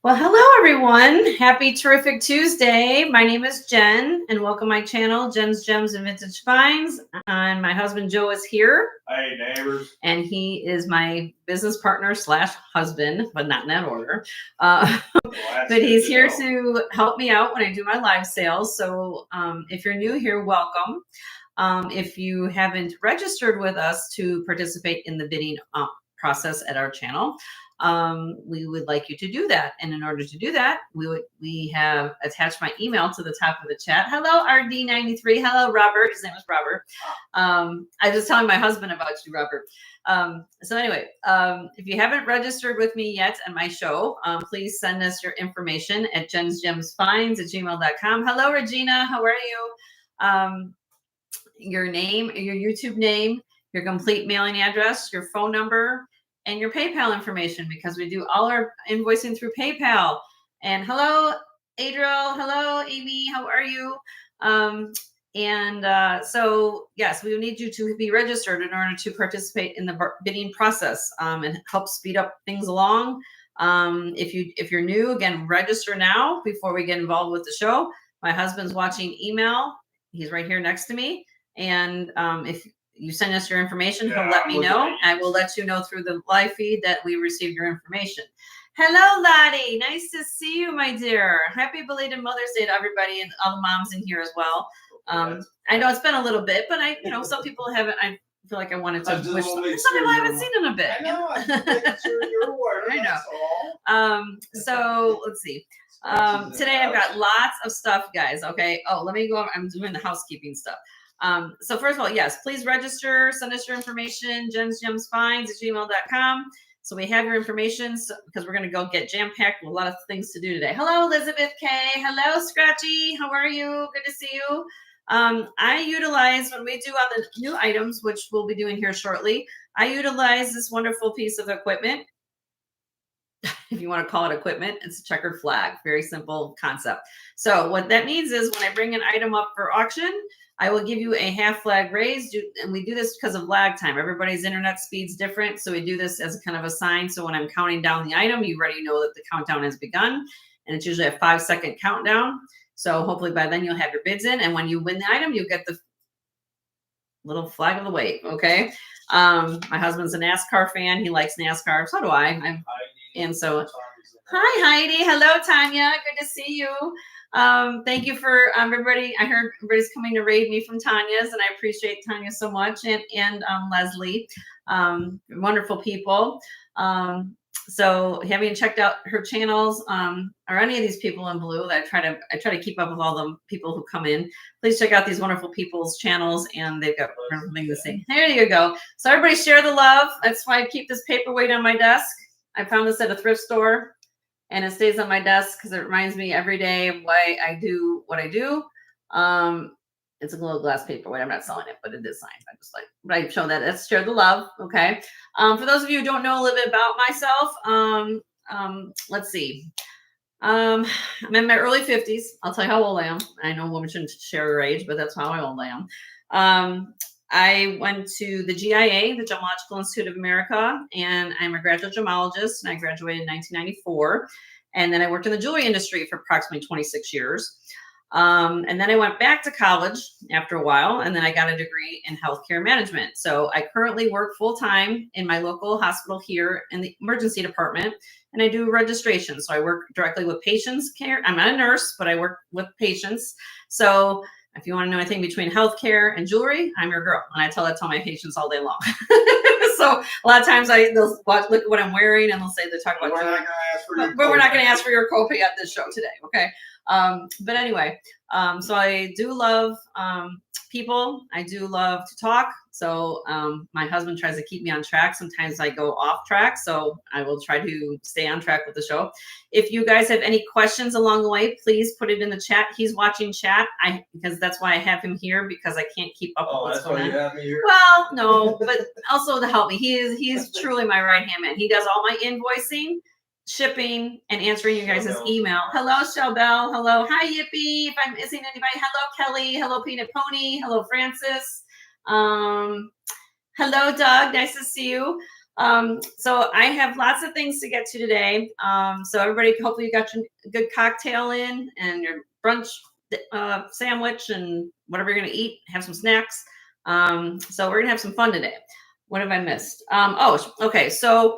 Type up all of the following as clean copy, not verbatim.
Well, hello everyone. Happy terrific Tuesday. My name is Jen and welcome to my channel, Jen's Gems and Vintage Finds. And my husband Joe is here. Hey neighbors. And he is my business partner slash husband, but not in that order. But he's here to help me out when I do my live sales. So if you're new here, welcome. If you haven't registered with us to participate in the bidding process at our channel, we would like you to do that. And in order to do that, we have attached my email to the top of the chat. Hello, RD93. Hello, Robert. His name is Robert. I was telling my husband about you, Robert. So anyway, if you haven't registered with me yet on my show, please send us your information at jensgemsfinds@gmail.com. Hello, Regina. How are you? Your name, your YouTube name, your complete mailing address, your phone number, and your PayPal information, because we do all our invoicing through PayPal. And hello, Adriel. Hello, Amy. How are you? So yes, we need you to be registered in order to participate in the bidding process and help speed up things along. If you're new, again, register now before we get involved with the show. My husband's watching email. He's right here next to me. And if you send us your information, he'll let me know. I will let you know through the live feed that we received your information. Hello, Lottie. Nice to see you, my dear. Happy belated Mother's Day to everybody and all the moms in here as well. I know it's been a little bit, but some people haven't. I feel like I wanted to wish some people I haven't seen in a bit. I know. I'm making sure you're aware. I know. So let's see. Today I've got lots of stuff, guys. Okay. Oh, let me go. I'm doing the housekeeping stuff. So first of all, yes, please register, send us your information, jensgemsfinds@gmail.com. So we have your information because we're going to go get jam-packed with a lot of things to do today. Hello, Elizabeth K. Hello, Scratchy. How are you? Good to see you. I utilize, when we do on the new items, which we'll be doing here shortly, I utilize this wonderful piece of equipment. If you want to call it equipment, it's a checkered flag. Very simple concept. So what that means is when I bring an item up for auction, I will give you a half flag raised, and we do this because of lag time. Everybody's internet speed's different, so we do this as a kind of a sign. So when I'm counting down the item, you already know that the countdown has begun, and it's usually a 5-second countdown. So hopefully by then you'll have your bids in, and when you win the item, you get the little flag of the wave. Okay. My husband's a NASCAR fan. He likes NASCAR. So do I. And so, hi, Heidi. Hello, Tanya. Good to see you. Thank you for everybody. I heard everybody's coming to raid me from Tanya's, and I appreciate Tanya so much, and Leslie, wonderful people. So having checked out her channels, or any of these people in blue, that I try to keep up with all the people who come in. Please check out these wonderful people's channels, and they've got something to say. There you go. So everybody share the love. That's why I keep this paperweight on my desk. I found this at a thrift store. And it stays on my desk because it reminds me every day of why I do what I do. It's a little glass paperweight. I'm not selling it, but it is signed. I just I show that. Let's share the love. Okay. For those of you who don't know a little bit about myself, let's see. I'm in my early 50s. I'll tell you how old I am. I know women shouldn't share their age, but that's how old I am. I went to the GIA, the Gemological Institute of America, and I'm a graduate gemologist, and I graduated in 1994. And then I worked in the jewelry industry for approximately 26 years. And then I went back to college after a while, and then I got a degree in healthcare management. So I currently work full-time in my local hospital here in the emergency department, and I do registration. So I work directly with patients care. I'm not a nurse, but I work with patients. So if you want to know anything between healthcare and jewelry, I'm your girl. And I tell that to my patients all day long. So a lot of times they'll look at what I'm wearing, and they'll talk about jewelry. But we're not going to ask for your copay at this show today. Okay. But anyway, so I do love people. I do love to talk. So my husband tries to keep me on track. Sometimes I go off track. So I will try to stay on track with the show. If you guys have any questions along the way, please put it in the chat. He's watching chat because that's why I have him here, because I can't keep up with what's going on. Have me here? Well, no, but also to help me. He's truly my right hand man. He does all my invoicing, shipping, and answering you guys' email. Hello, Shelbell. Hello. Hi, Yippee. If I'm missing anybody. Hello, Kelly. Hello, Peanut Pony. Hello, Francis. Hello, Doug. Nice to see you. So I have lots of things to get to today. So everybody, hopefully you got your good cocktail in and your brunch sandwich and whatever you're going to eat. Have some snacks. So we're going to have some fun today. What have I missed? Okay. So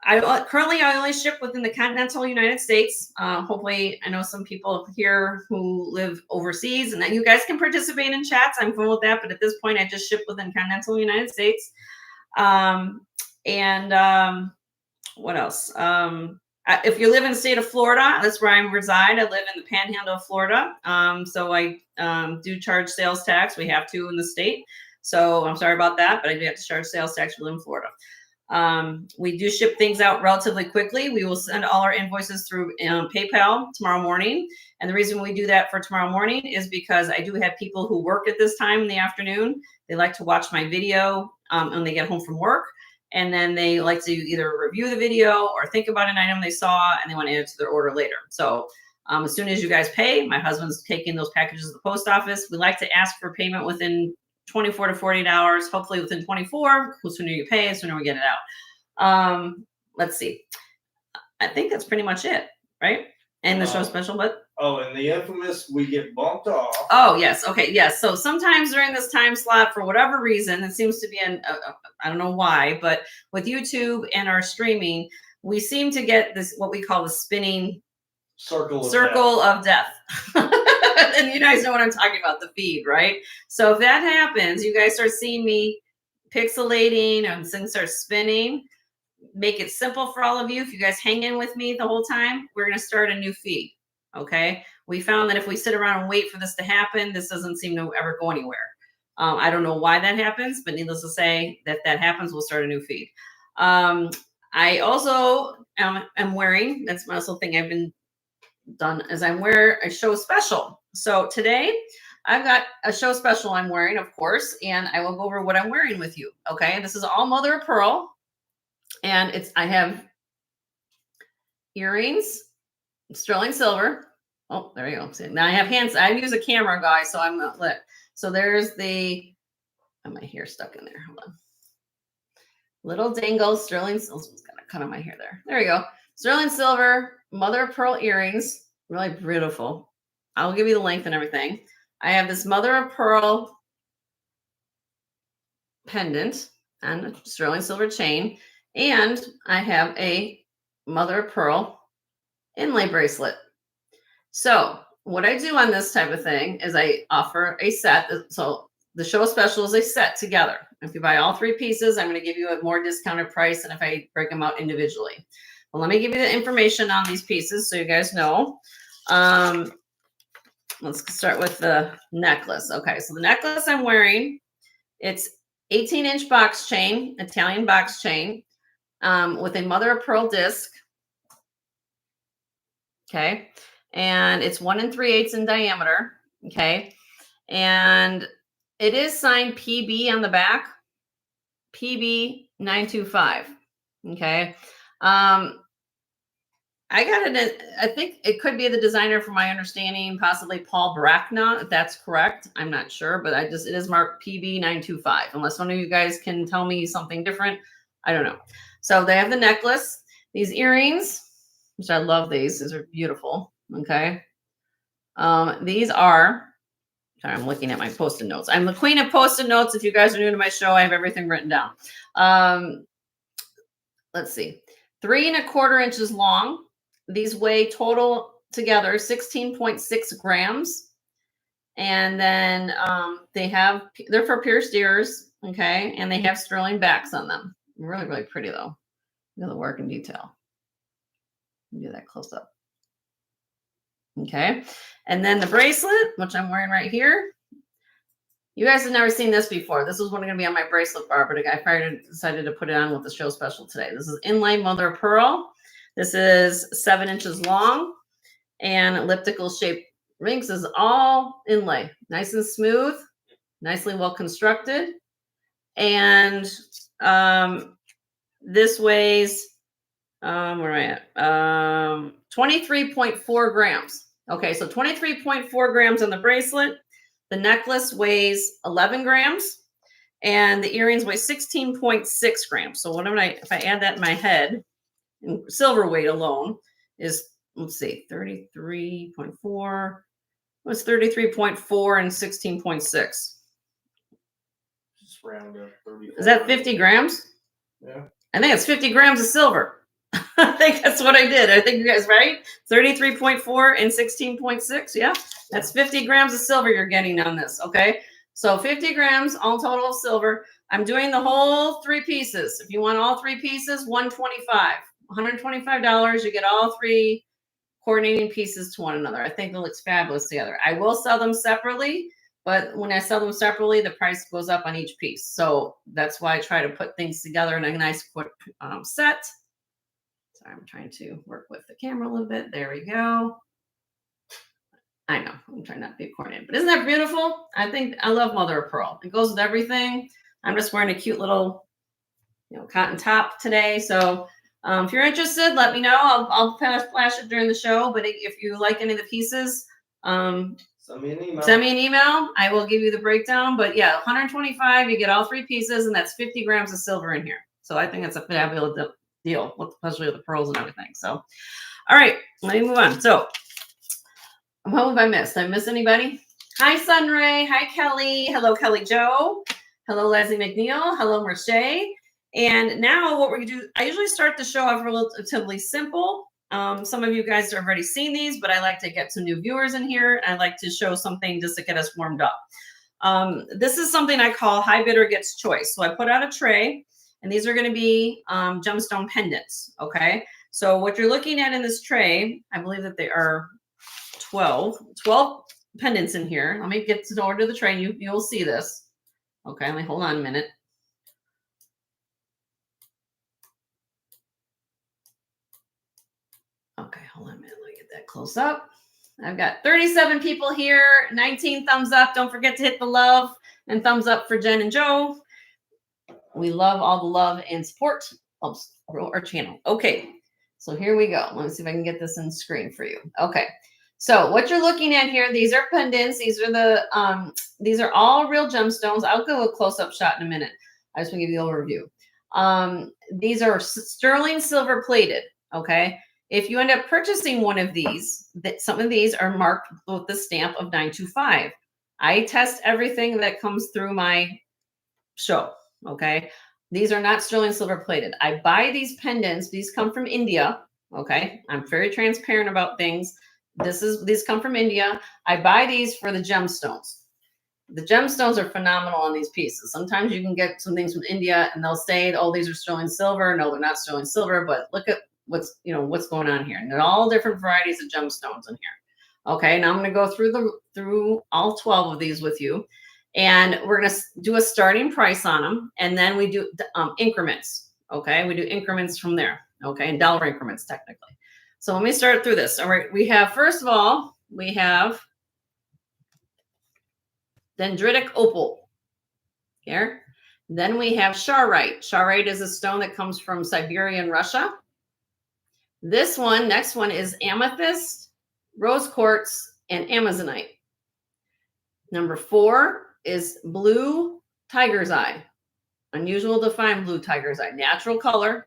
currently I only ship within the continental United States. Hopefully I know some people here who live overseas and that you guys can participate in chats. I'm cool with that. But at this point, I just ship within continental United States. What else? If you live in the state of Florida, that's where I reside. I live in the panhandle of Florida. So I do charge sales tax. We have to in the state. So I'm sorry about that, but I do have to charge sales tax for living in Florida. We do ship things out relatively quickly. We will send all our invoices through PayPal tomorrow morning. And the reason we do that for tomorrow morning is because I do have people who work at this time in the afternoon. They like to watch my video when they get home from work. And then they like to either review the video or think about an item they saw and they want to add it to their order later. So as soon as you guys pay, my husband's taking those packages to the post office. We like to ask for payment within 24 to 48 hours, hopefully within 24. The sooner you pay, the sooner we get it out. Let's see. I think that's pretty much it, right? And the show special, but and the infamous, we get bumped off. Oh, yes. Okay. Yes. So sometimes during this time slot, for whatever reason, it seems to be I don't know why, but with YouTube and our streaming, we seem to get this, what we call the spinning circle of death. And you guys know what I'm talking about, the feed, right? So if that happens, you guys start seeing me pixelating and things start spinning. Make it simple for all of you. If you guys hang in with me the whole time, we're going to start a new feed. Okay. We found that if we sit around and wait for this to happen, this doesn't seem to ever go anywhere. I don't know why that happens, but needless to say that happens, we'll start a new feed. I also am wearing, that's my also thing I've been done, is I wear a show special. So today I've got a show special I'm wearing, of course, and I will go over what I'm wearing with you. Okay. This is all mother of pearl. And I have earrings, sterling silver. Oh, there you go. See, now I have hands. I use a camera, guys, so I'm not lit. So there's my hair stuck in there. Hold on. Little dangle, sterling silver. Someone's got a cut on my hair there. There you go. Sterling silver, mother of pearl earrings. Really beautiful. I'll give you the length and everything. I have this mother of pearl pendant and a sterling silver chain. And I have a mother of pearl inlay bracelet. So what I do on this type of thing is I offer a set. So the show special is a set together. If you buy all three pieces, I'm going to give you a more discounted price than if I break them out individually. Well, let me give you the information on these pieces so you guys know. Let's start with the necklace. Okay, so the necklace I'm wearing, it's 18-inch box chain, Italian box chain. With a mother of pearl disc. Okay. And it's 1 3/8 in diameter. Okay. And it is signed PB on the back, PB 925. Okay. I got it. I think it could be the designer, from my understanding, possibly Paul Brackna, if that's correct. I'm not sure, but it is marked PB 925. Unless one of you guys can tell me something different, I don't know. So they have the necklace, these earrings, which I love these. These are beautiful. Okay. These are, sorry, I'm looking at my Post-it notes. I'm the queen of Post-it notes. If you guys are new to my show, I have everything written down. Let's see. 3 1/4 inches long. These weigh total together 16.6 grams. And then they're for pierced ears. Okay. And they have sterling backs on them. Really, really pretty though. Look at the work in detail. Do that close up. Okay. And then the bracelet, which I'm wearing right here. You guys have never seen this before. This is going to be on my bracelet bar, but I decided to put it on with the show special today. This is inlay mother of pearl. This is 7 inches long and elliptical shaped rings. This is all inlay, nice and smooth, nicely well constructed. And this weighs, where am I at? 23.4 grams. Okay, so 23.4 grams on the bracelet. The necklace weighs 11 grams. And the earrings weigh 16.6 grams. So what am I, if I add that in my head, and silver weight alone is, let's see, 33.4. What's 33.4 and 16.6? Just round up 34. Is that 50 grams? Yeah. I think it's 50 grams of silver. I think that's what I did. I think you guys right. 33.4 and 16.6. Yeah, that's 50 grams of silver you're getting on this. Okay. So 50 grams all total of silver. I'm doing the whole 3 pieces. If you want all 3 pieces, $125. You get all 3 coordinating pieces to one another. I think it looks fabulous together. I will sell them separately, but when I sell them separately, the price goes up on each piece. So that's why I try to put things together in a nice quick set. Sorry, I'm trying to work with the camera a little bit. There we go. I know, I'm trying not to be coordinated, but isn't that beautiful? I think I love mother of pearl. It goes with everything. I'm just wearing a cute little, cotton top today. So if you're interested, let me know. I'll flash it during the show. But if you like any of the pieces, Send me an email. send me an email. I will give you the breakdown. But yeah, 125. You get all 3 pieces, and that's 50 grams of silver in here. So I think that's a fabulous deal, especially with the pearls and everything. So, all right, let me move on. So, what have I missed? Did I miss anybody? Hi, Sunray. Hi, Kelly. Hello, Kelly Joe. Hello, Leslie McNeil. Hello, Merche. And now what we're going to do, I usually start the show off relatively simple. Some of you guys have already seen these, but I like to get some new viewers in here. I like to show something just to get us warmed up. This is something I call High Bidder Gets Choice. So I put out a tray, and these are going to be gemstone pendants, okay? So what you're looking at in this tray, I believe that they are 12 pendants in here. Let me get to order the tray. You'll see this. Okay, let me hold on a minute. Okay, hold on a minute. Let me get that close up. I've got 37 people here, 19 thumbs up. Don't forget to hit the love and thumbs up for Jen and Joe. We love all the love and support. Helps grow our channel. Okay, so here we go. Let me see if I can get this in screen for you. Okay. So what you're looking at here, these are pendants. These are all real gemstones. I'll go a close-up shot in a minute. I just want to give you the overview. These are sterling silver plated. Okay. If you end up purchasing one of these, some of these are marked with the stamp of 925. I test everything that comes through my show. Okay. These are not sterling silver plated. I buy these pendants. These come from India. Okay. I'm very transparent about things. These come from India. I buy these for the gemstones. The gemstones are phenomenal on these pieces. Sometimes you can get some things from India and they'll say, oh, these are sterling silver. No, they're not sterling silver, but look at what's going on here. And they're all different varieties of gemstones in here. Okay. Now I'm going to go through all 12 of these with you. And we're going to do a starting price on them. And then we do increments. Okay. We do increments from there. Okay. And dollar increments technically. So let me start through this. All right. We have, first of all, we have dendritic opal here. Then we have charoite. Charoite is a stone that comes from Siberia and Russia. This one, next one is amethyst, rose quartz, and amazonite. Number 4 is blue tiger's eye. Unusual to find blue tiger's eye. Natural color.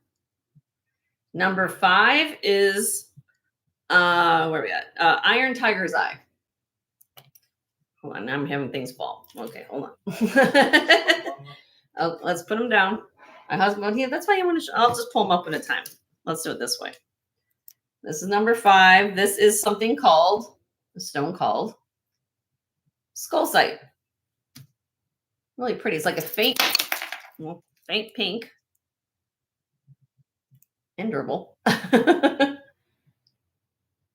Number 5 is where are we at? Iron tiger's eye. Hold on, now I'm having things fall. Okay, hold on. Oh, let's put them down. My husband here. That's why I want to. I'll just pull them up at a time. Let's do it this way. This is number 5. This is something called a stone called skullsite. Really pretty. It's like a faint pink and durable. And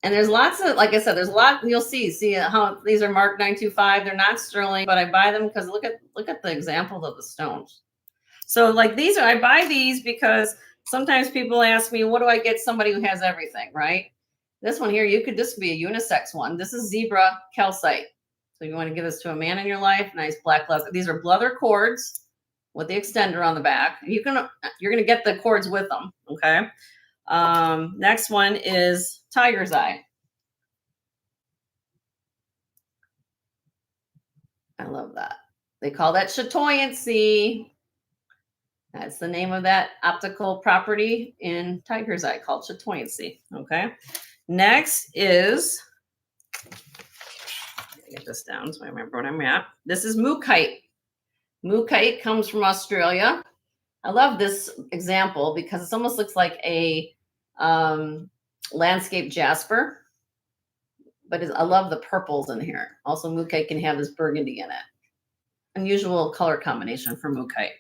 there's lots of, like I said, there's a lot. You'll see how these are marked 925. They're not sterling, but I buy them because look at the examples of the stones. So like these I buy these because sometimes people ask me, what do I get somebody who has everything, right? This one here, this could be a unisex one. This is zebra calcite. So you want to give this to a man in your life, nice black leather. These are leather cords with the extender on the back. You're going to get the cords with them. Okay. Next one is tiger's eye. I love that. They call that chatoyancy. That's the name of that optical property in tiger's eye called chatoyancy. Okay. Next is, get this down so I remember what I'm at. This is mookaite. Mookaite comes from Australia. I love this example because it almost looks like a landscape jasper, but I love the purples in here. Also, mookaite can have this burgundy in it. Unusual color combination for mookaite.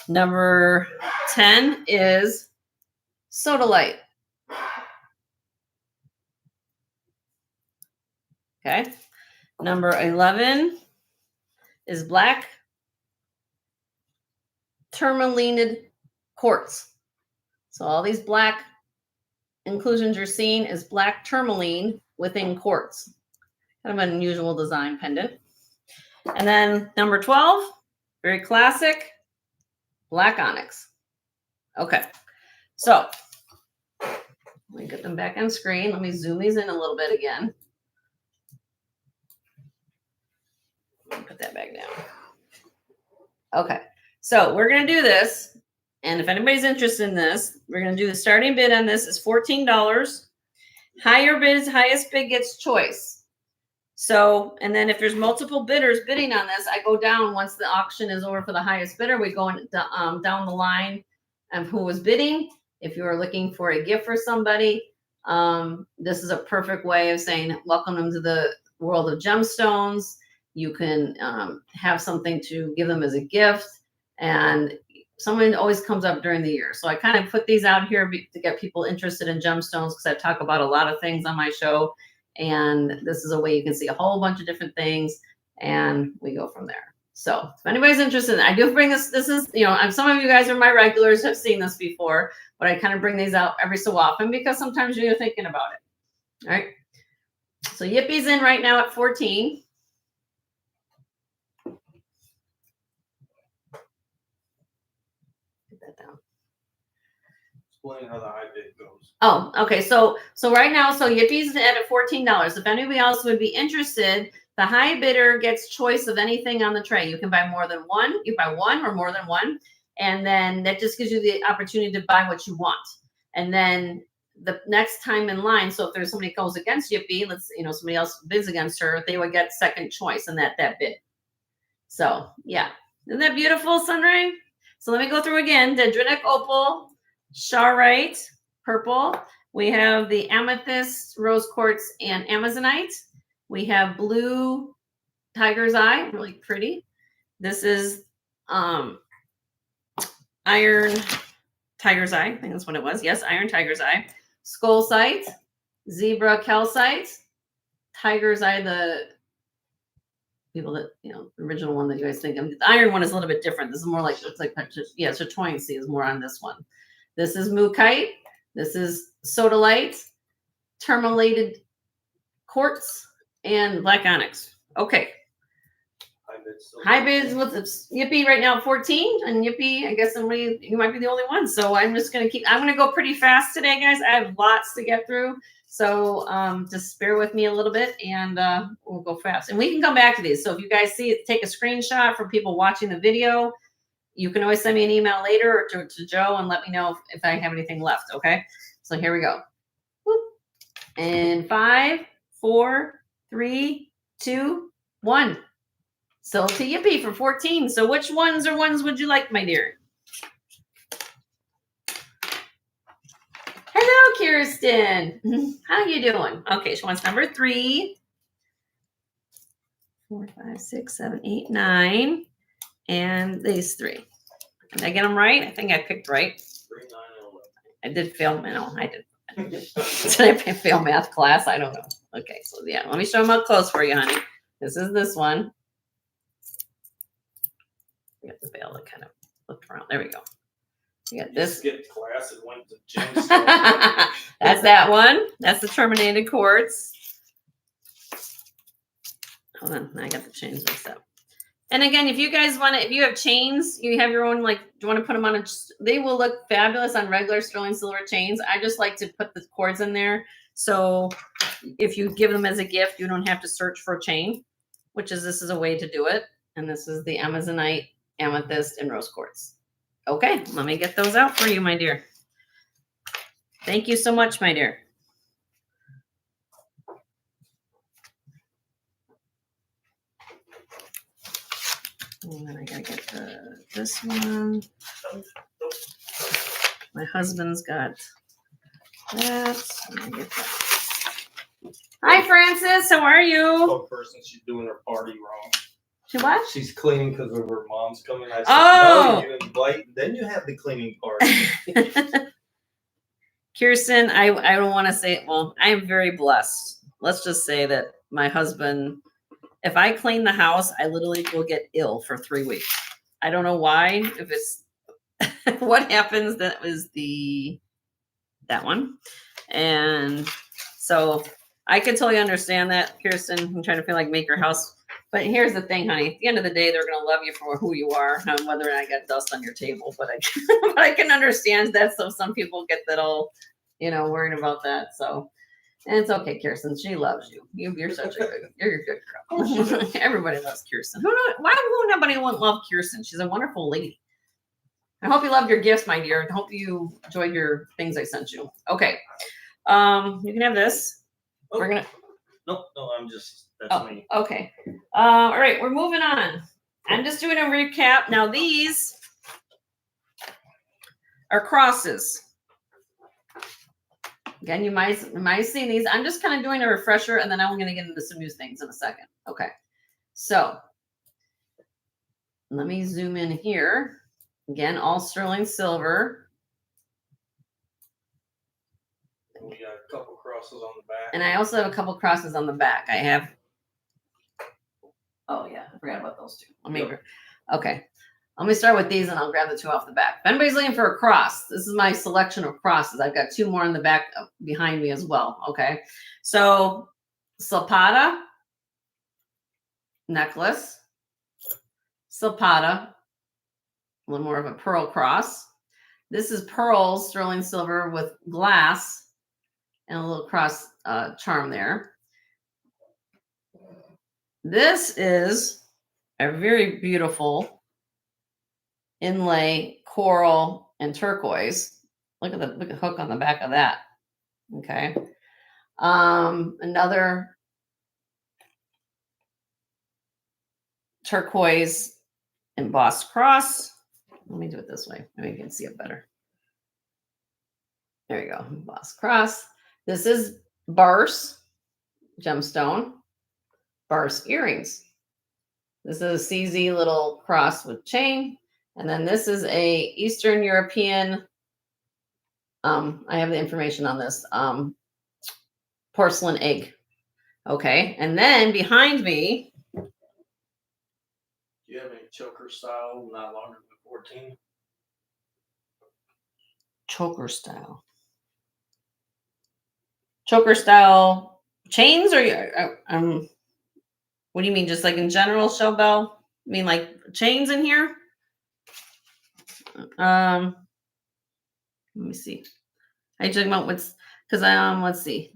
Number 10 is sodalite. Okay. Number 11 is black tourmalined quartz. So all these black inclusions you're seeing is black tourmaline within quartz. Kind of an unusual design pendant. And then number 12, very classic, black onyx. Okay, so let me get them back on screen. Let me zoom these in a little bit again. Let me put that back down. Okay, so we're going to do this. And if anybody's interested in this, we're going to do the starting bid on this is $14. Higher bid is highest bid gets choice. So, and then if there's multiple bidders bidding on this, I go down once the auction is over for the highest bidder. We go down the line of who was bidding. If you are looking for a gift for somebody, this is a perfect way of saying welcome them to the world of gemstones. You can have something to give them as a gift, and someone always comes up during the year. So I kind of put these out here to get people interested in gemstones because I talk about a lot of things on my show. And this is a way you can see a whole bunch of different things, and we go from there. So if anybody's interested, I do bring this. This is, some of you guys are my regulars, have seen this before, but I kind of bring these out every so often because sometimes you're thinking about it. All right. So Yippie's in right now at 14. Get that down. Explain how the high bid goes. Oh, okay. So right now, Yippie's at $14. If anybody else would be interested, the high bidder gets choice of anything on the tray. You can buy more than one. You buy one or more than one. And then that just gives you the opportunity to buy what you want. And then the next time in line, so if there's somebody goes against Yippie, somebody else bids against her, they would get second choice in that bid. So yeah. Isn't that beautiful, Sunray? So let me go through again. Dendritic opal, Charoite, purple. We have the amethyst, rose quartz, and amazonite. We have blue tiger's eye, really pretty. This is iron tiger's eye. I think that's what it was. Yes, iron tiger's eye. Skolcite, zebra calcite, tiger's eye, the people that, the original one that you guys think of. The iron one is a little bit different. This is more like, chatoyancy is more on this one. This is mookaite. This is sodalite, tourmalined quartz, and black onyx. Okay. High bids with Yippie right now at 14, and Yippie, I guess you might be the only one. So I'm just gonna I'm gonna go pretty fast today, guys. I have lots to get through. So just bear with me a little bit, and we'll go fast. And we can come back to these. So if you guys see it, take a screenshot from people watching the video. You can always send me an email later or to Joe and let me know if I have anything left. Okay. So here we go. Whoop. And 5, 4, 3, 2, 1. Sold to Yippie for 14. So which ones would you like, my dear? Hello, Kirsten. How you doing? Okay, she wants number 3, 4, 5, 6, 7, 8, 9, and these 3. Did I get them right? I think I picked right. 3, 9, I and 11. did fail. No, I did. Did I fail math class? I don't know. Okay, so yeah, let me show them up close for you, honey. This is this one. We got the veil that kind of looked around. There we go. We got this. Skipped class and went to gemstones. That's that one. That's the terminated quartz. Hold on, I got the chains mixed up. And again, if you guys want to, if you have chains, you have your own, do you want to put them on they will look fabulous on regular sterling silver chains. I just like to put the cords in there. So if you give them as a gift, you don't have to search for a chain, this is a way to do it. And this is the Amazonite, amethyst, and rose quartz. Okay, let me get those out for you, my dear. Thank you so much, my dear. And then I gotta get this one. My husband's got that. Let me get that. Hi, Francis. How are you? Poor person, she's doing her party wrong. She what? She's cleaning because of her mom's coming. I said, Oh. no, you invite, then you have the cleaning party. Kirsten, I don't want to say, well, I am very blessed. Let's just say that my husband, if I clean the house, I literally will get ill for 3 weeks. I don't know why. If it's what happens, that was that one. And so I can totally understand that, Kirsten. I'm trying to feel like make your house. But here's the thing, honey. At the end of the day, they're going to love you for who you are, and whether or not I got dust on your table. But I can understand that. So some people get that all, worried about that. So, and it's okay, Kirsten. She loves you. You're such a good girl. Everybody loves Kirsten. Why would nobody love Kirsten? She's a wonderful lady. I hope you loved your gifts, my dear. I hope you enjoyed your things I sent you. Okay. You can have this. Oh. We're gonna. No, that's me. Okay. All right, we're moving on. I'm just doing a recap. Now these are crosses. Again, you might have seen these. I'm just kind of doing a refresher, and then I'm going to get into some new things in a second. Okay. So let me zoom in here. Again, all sterling silver. We got a couple crosses on the back. And I also have a couple crosses on the back. I have. Oh yeah, I forgot about those two. Okay. Let me start with these, and I'll grab the two off the back. If anybody's looking for a cross, this is my selection of crosses. I've got 2 more in the back behind me as well. Okay. So Zapata necklace, Zapata, a little more of a pearl cross. This is pearls, sterling silver with glass and a little cross charm there. This is a very beautiful inlay coral and turquoise. Look at the hook on the back of that. Okay. Another turquoise embossed cross. Let me do it this way. Maybe you can see it better. There you go. Embossed cross. This is Bars gemstone. Bars earrings. This is a CZ little cross with chain. And then this is a Eastern European, I have the information on this, porcelain egg. Okay. And then behind me. Do you have any choker style, not longer than 14? Choker style. Choker style chains, or what do you mean? Just like in general, Shell Bell? I mean like chains in here? Let me see. Are you talking about what's, because let's see.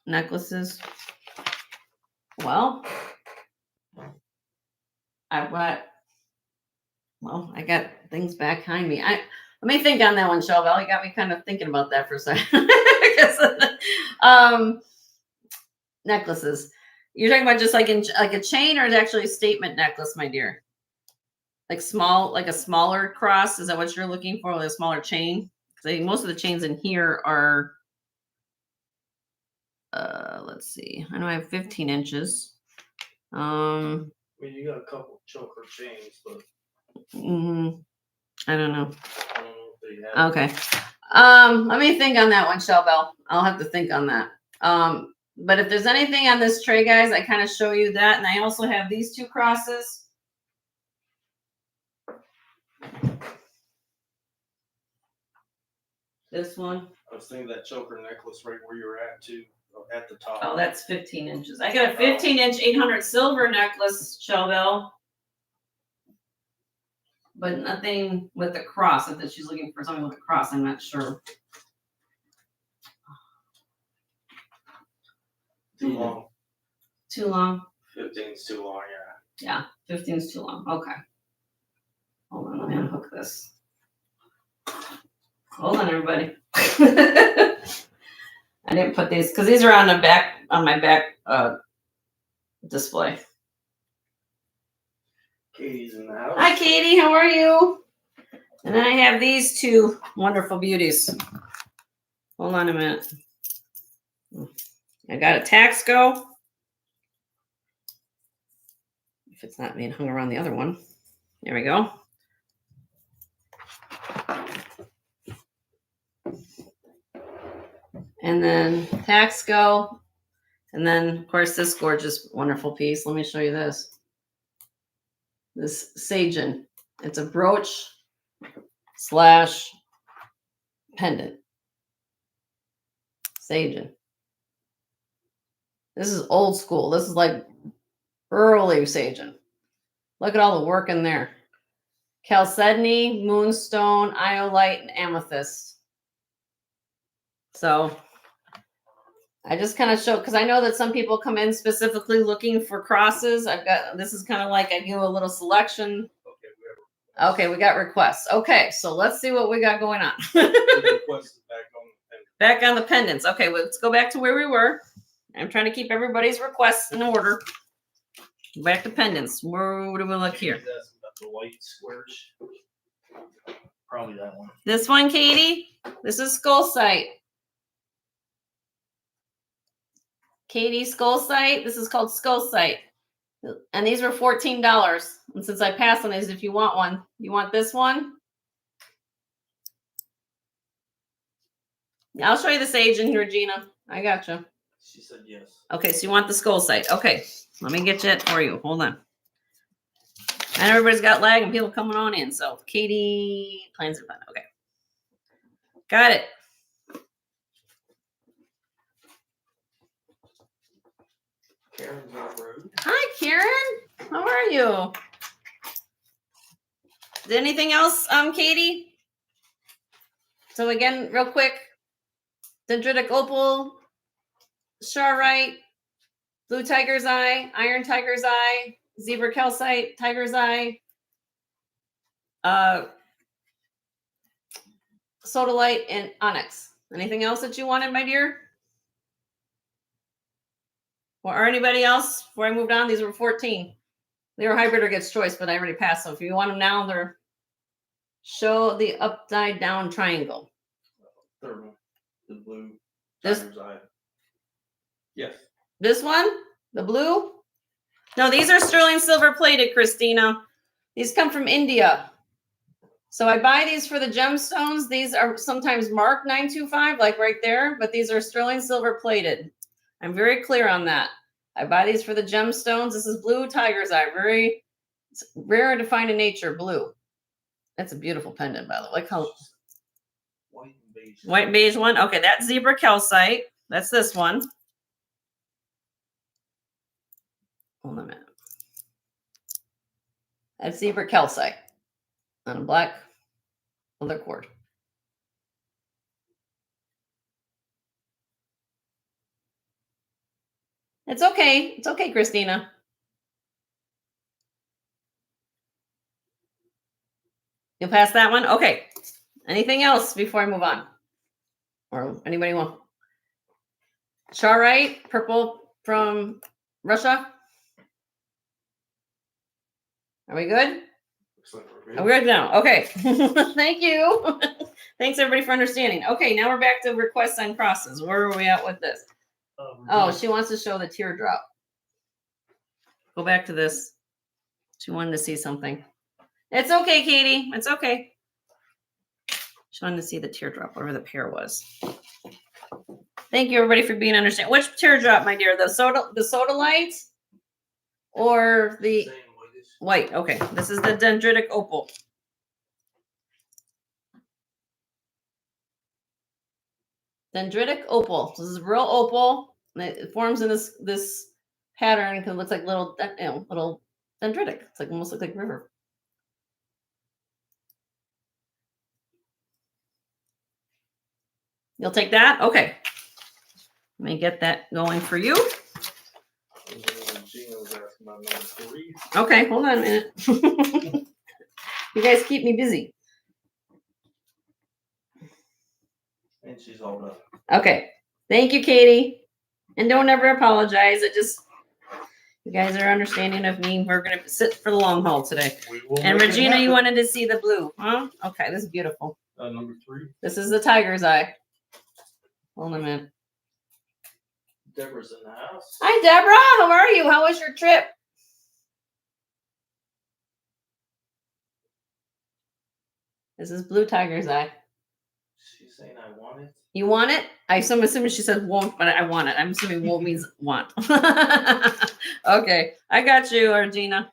Necklaces. Well, I got things back behind me. Let me think on that one, Shell Bell. You got me kind of thinking about that for a second. Necklaces. You're talking about just like a chain, or is it actually a statement necklace, my dear? Like a smaller cross? Is that what you're looking for, with a smaller chain? Because most of the chains in here are, let's see. I know I have 15 inches. I mean, you got a couple choker chains, but I don't know. I don't know if they have. Okay. Let me think on that one, Shell Bell. I'll have to think on that. But if there's anything on this tray, guys, I kind of show you that. And I also have these 2 crosses. This one. I was thinking that choker necklace right where you're at too, at the top. Oh, that's 15 inches. I got a 15-inch 800 silver necklace, Shell Bell. But nothing with a cross. If she's looking for something with a cross, I'm not sure. Too long. Too long. 15's too long, yeah. Yeah, 15 is too long. Okay. Hold on, let me unhook this. Hold on, everybody. I didn't put these because these are on my back display. Katie's in the house. Hi, Katie. How are you? And then I have these two wonderful beauties. Hold on a minute. I got a Taxco. If it's not being hung around the other one. There we go. And then Taxco. And then, of course, this gorgeous, wonderful piece. Let me show you this. This Sagen. It's a brooch / pendant. Sagen. This is old school. This is like early Sagen. Look at all the work in there. Chalcedony, moonstone, iolite, and amethyst. So I just kind of show, because I know that some people come in specifically looking for crosses. This is kind of like I give a little selection. Okay, we got requests. Okay, so let's see what we got going on. Back on the pendants. Okay, let's go back to where we were. I'm trying to keep everybody's requests in order. Back to pendants. Where do we look here? The white squares. Probably that one. This one, Katie. This is Skull Sight. Katie, Skull Sight. This is called Skull Sight. And these were $14. And since I passed on these, if you want one, you want this one? I'll show you the Sage in here, Regina. I gotcha. She said yes. Okay, so you want the Skull Sight. Okay, let me get you it for you. Hold on. And everybody's got lag and people coming on in. So Katie, plans are fun. Okay. Got it. Karen's on the road. Hi, Karen. How are you? Is anything else, Katie? So again, real quick, dendritic opal, charite, blue tiger's eye, iron tiger's eye, zebra calcite, tiger's eye, sodalite, and onyx. Anything else that you wanted, my dear? Or anybody else? Before I moved on, these were 14. They were hybrid or gets choice, but I already passed. So if you want them now, they're show the upside down triangle. Thermal, the blue. This- Tiger's eye. Yes. This one, the blue. No, these are sterling silver plated, Christina. These come from India. So I buy these for the gemstones. These are sometimes marked 925, like right there, but these are sterling silver plated. I'm very clear on that. I buy these for the gemstones. This is blue tiger's eye. Very rare to find in nature, blue. That's a beautiful pendant, by the way. Like how White and beige. white and beige one. Okay, that's zebra calcite. That's this one. Hold on a minute. That's zebra calcite on a black leather cord. It's okay. It's okay, Christina. You'll pass that one? Okay. Anything else before I move on? Or anybody want? Charite, purple from Russia. Are we good? Looks like we're good. Are we good now? Okay. Thank you. Thanks everybody for understanding. Okay, now we're back to requests on crosses. Where are we at with this? Oh, she wants to show the teardrop. Go back to this. She wanted to see something. It's okay, Katie. It's okay. She wanted to see the teardrop, whatever the pair was. Thank you, everybody, for being understanding. Which teardrop, my dear? The sodalite or the Same whitish. white? Okay, this is the dendritic opal. Dendritic opal. So this is real opal. And it forms in this pattern because it looks like little dendritic. It's like almost like river. You'll take that? Okay. Let me get that going for you. Gina was asking about number 4. 3. Okay, hold on a minute. You guys keep me busy. And she's all done. Okay. Thank you, Katie. And don't ever apologize. It just, you guys are understanding of me. We're going to sit for the long haul today. We will And make it Regina, you happen. wanted to see the blue, huh? Okay, this is beautiful. Number 3. This is the tiger's eye. Hold on a minute. Deborah's in the house. Hi, Deborah. How are you? How was your trip? This is blue tiger's eye. She's saying I want it. You want it? I'm assuming she said won't, but I want it. I'm assuming won't means want. Okay, I got you, Regina.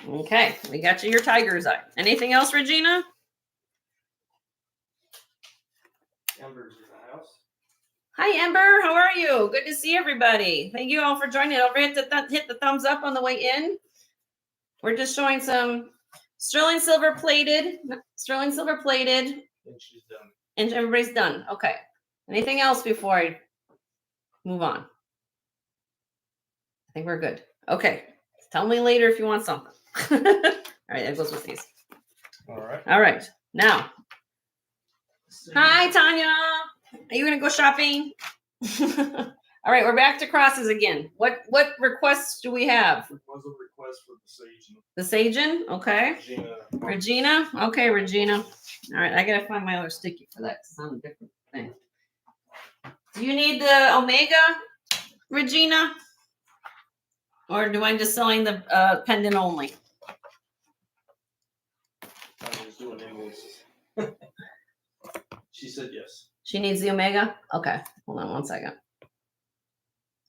Okay, we got you your tiger's eye. Anything else, Regina? Amber's in the house. Hi, Ember. How are you? Good to see everybody. Thank you all for joining. Don't forget to hit the thumbs up on the way in. We're just showing some sterling silver plated. And she's done. And everybody's done. Okay. Anything else before I move on? I think we're good. Okay. Tell me later if you want something. All right, that goes with these. All right. All right. Now. Hi, Tanya. Are you gonna go shopping? All right, we're back to crosses again. What requests do we have? It was a request for the sage. The Sagen? Okay. Regina? Okay, Regina. All right, I gotta find my other sticky for that. It's on a different thing. Do you need the Omega, Regina? Or do I just selling the pendant only? I'm just doing invoices. She said yes. She needs the Omega? Okay, hold on one second.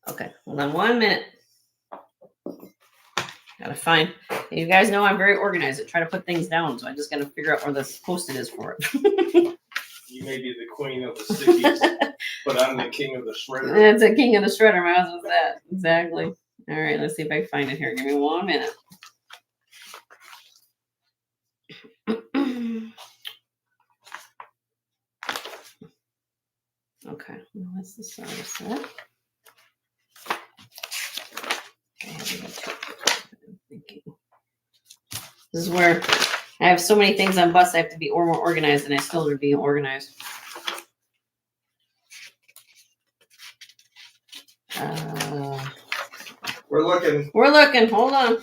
Okay, hold on 1 minute. Gotta find. You guys know I'm very organized. I try to put things down, so I just gotta figure out where this post-it is for it. You may be the queen of the stickies, but I'm the king of the shredder. That's a king of the shredder. My husband's that. Exactly. All right, let's see if I can find it here. Give me 1 minute. Okay, well, that's the starter set. This is where I have so many things on bus. I have to be more organized, and I still are being organized. We're looking. We're looking. Hold on.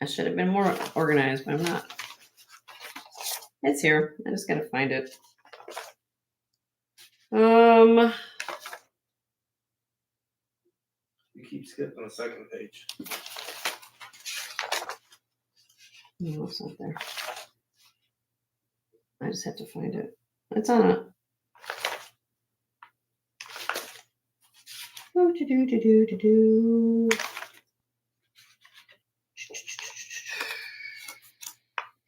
I should have been more organized, but I'm not. It's here. I just gotta find it. You keep skipping the second page. No, it's not there. I just have to find it. It's on it. Oh, do.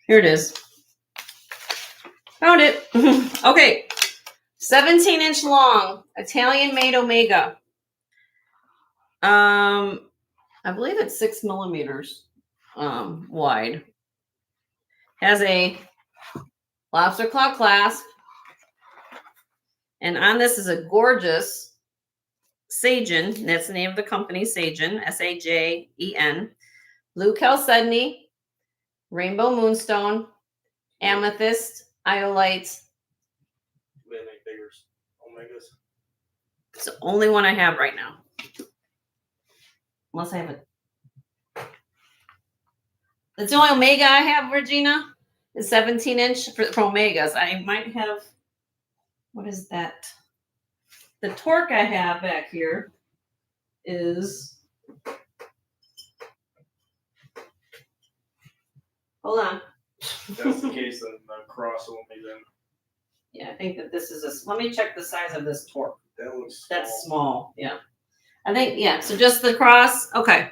Here it is. Found it. Okay. 17-inch long, Italian-made Omega. I believe it's 6 millimeters wide. Has a lobster claw clasp. And on this is a gorgeous Sagen. That's the name of the company, Sagen, S-A-J-E-N. Blue chalcedony, rainbow moonstone, amethyst, iolite. Do they make bigger Omegas? It's the only one I have right now. Unless I have a... That's the only Omega I have, Regina. Is 17-inch for Omegas. I might have... What is that? The torque I have back here is... Hold on. If that's the case, then the cross will be then. Yeah, I think that this is a... Let me check the size of this torque. That looks That's small. Yeah. I think, yeah. So just the cross. Okay.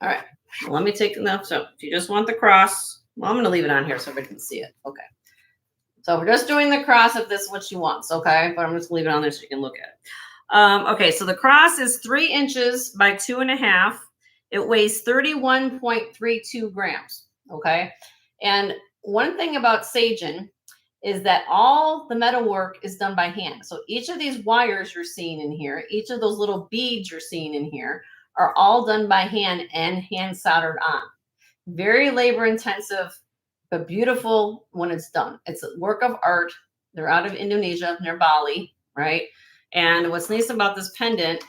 All right. Well, let me take enough. So if you just want the cross, well, I'm going to leave it on here so everybody can see it. Okay. So we're just doing the cross if this is what she wants. Okay. But I'm just going to leave it on there so you can look at it. Okay. So the cross is 3 inches by 2.5. It weighs 31.32 grams. Okay. And one thing about Sagen is that all the metal work is done by hand. So each of these wires you're seeing in here, each of those little beads you're seeing in here are all done by hand and hand soldered on. Very labor intensive, but beautiful when it's done. It's a work of art. They're out of Indonesia, near Bali, right? And what's nice about this pendant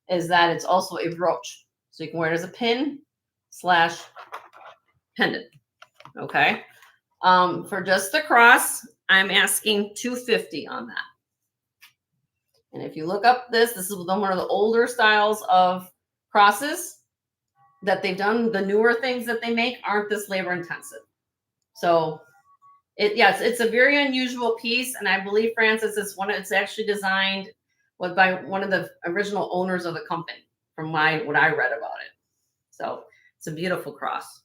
is that it's also a brooch. So you can wear it as a pin / pendant. Okay. For just the cross, I'm asking $250 on that. And if you look up this is one of the older styles of crosses that they've done. The newer things that they make aren't this labor intensive. So it's a very unusual piece. And I believe, Francis, it's actually designed by one of the original owners of the company from what I read about it. So it's a beautiful cross.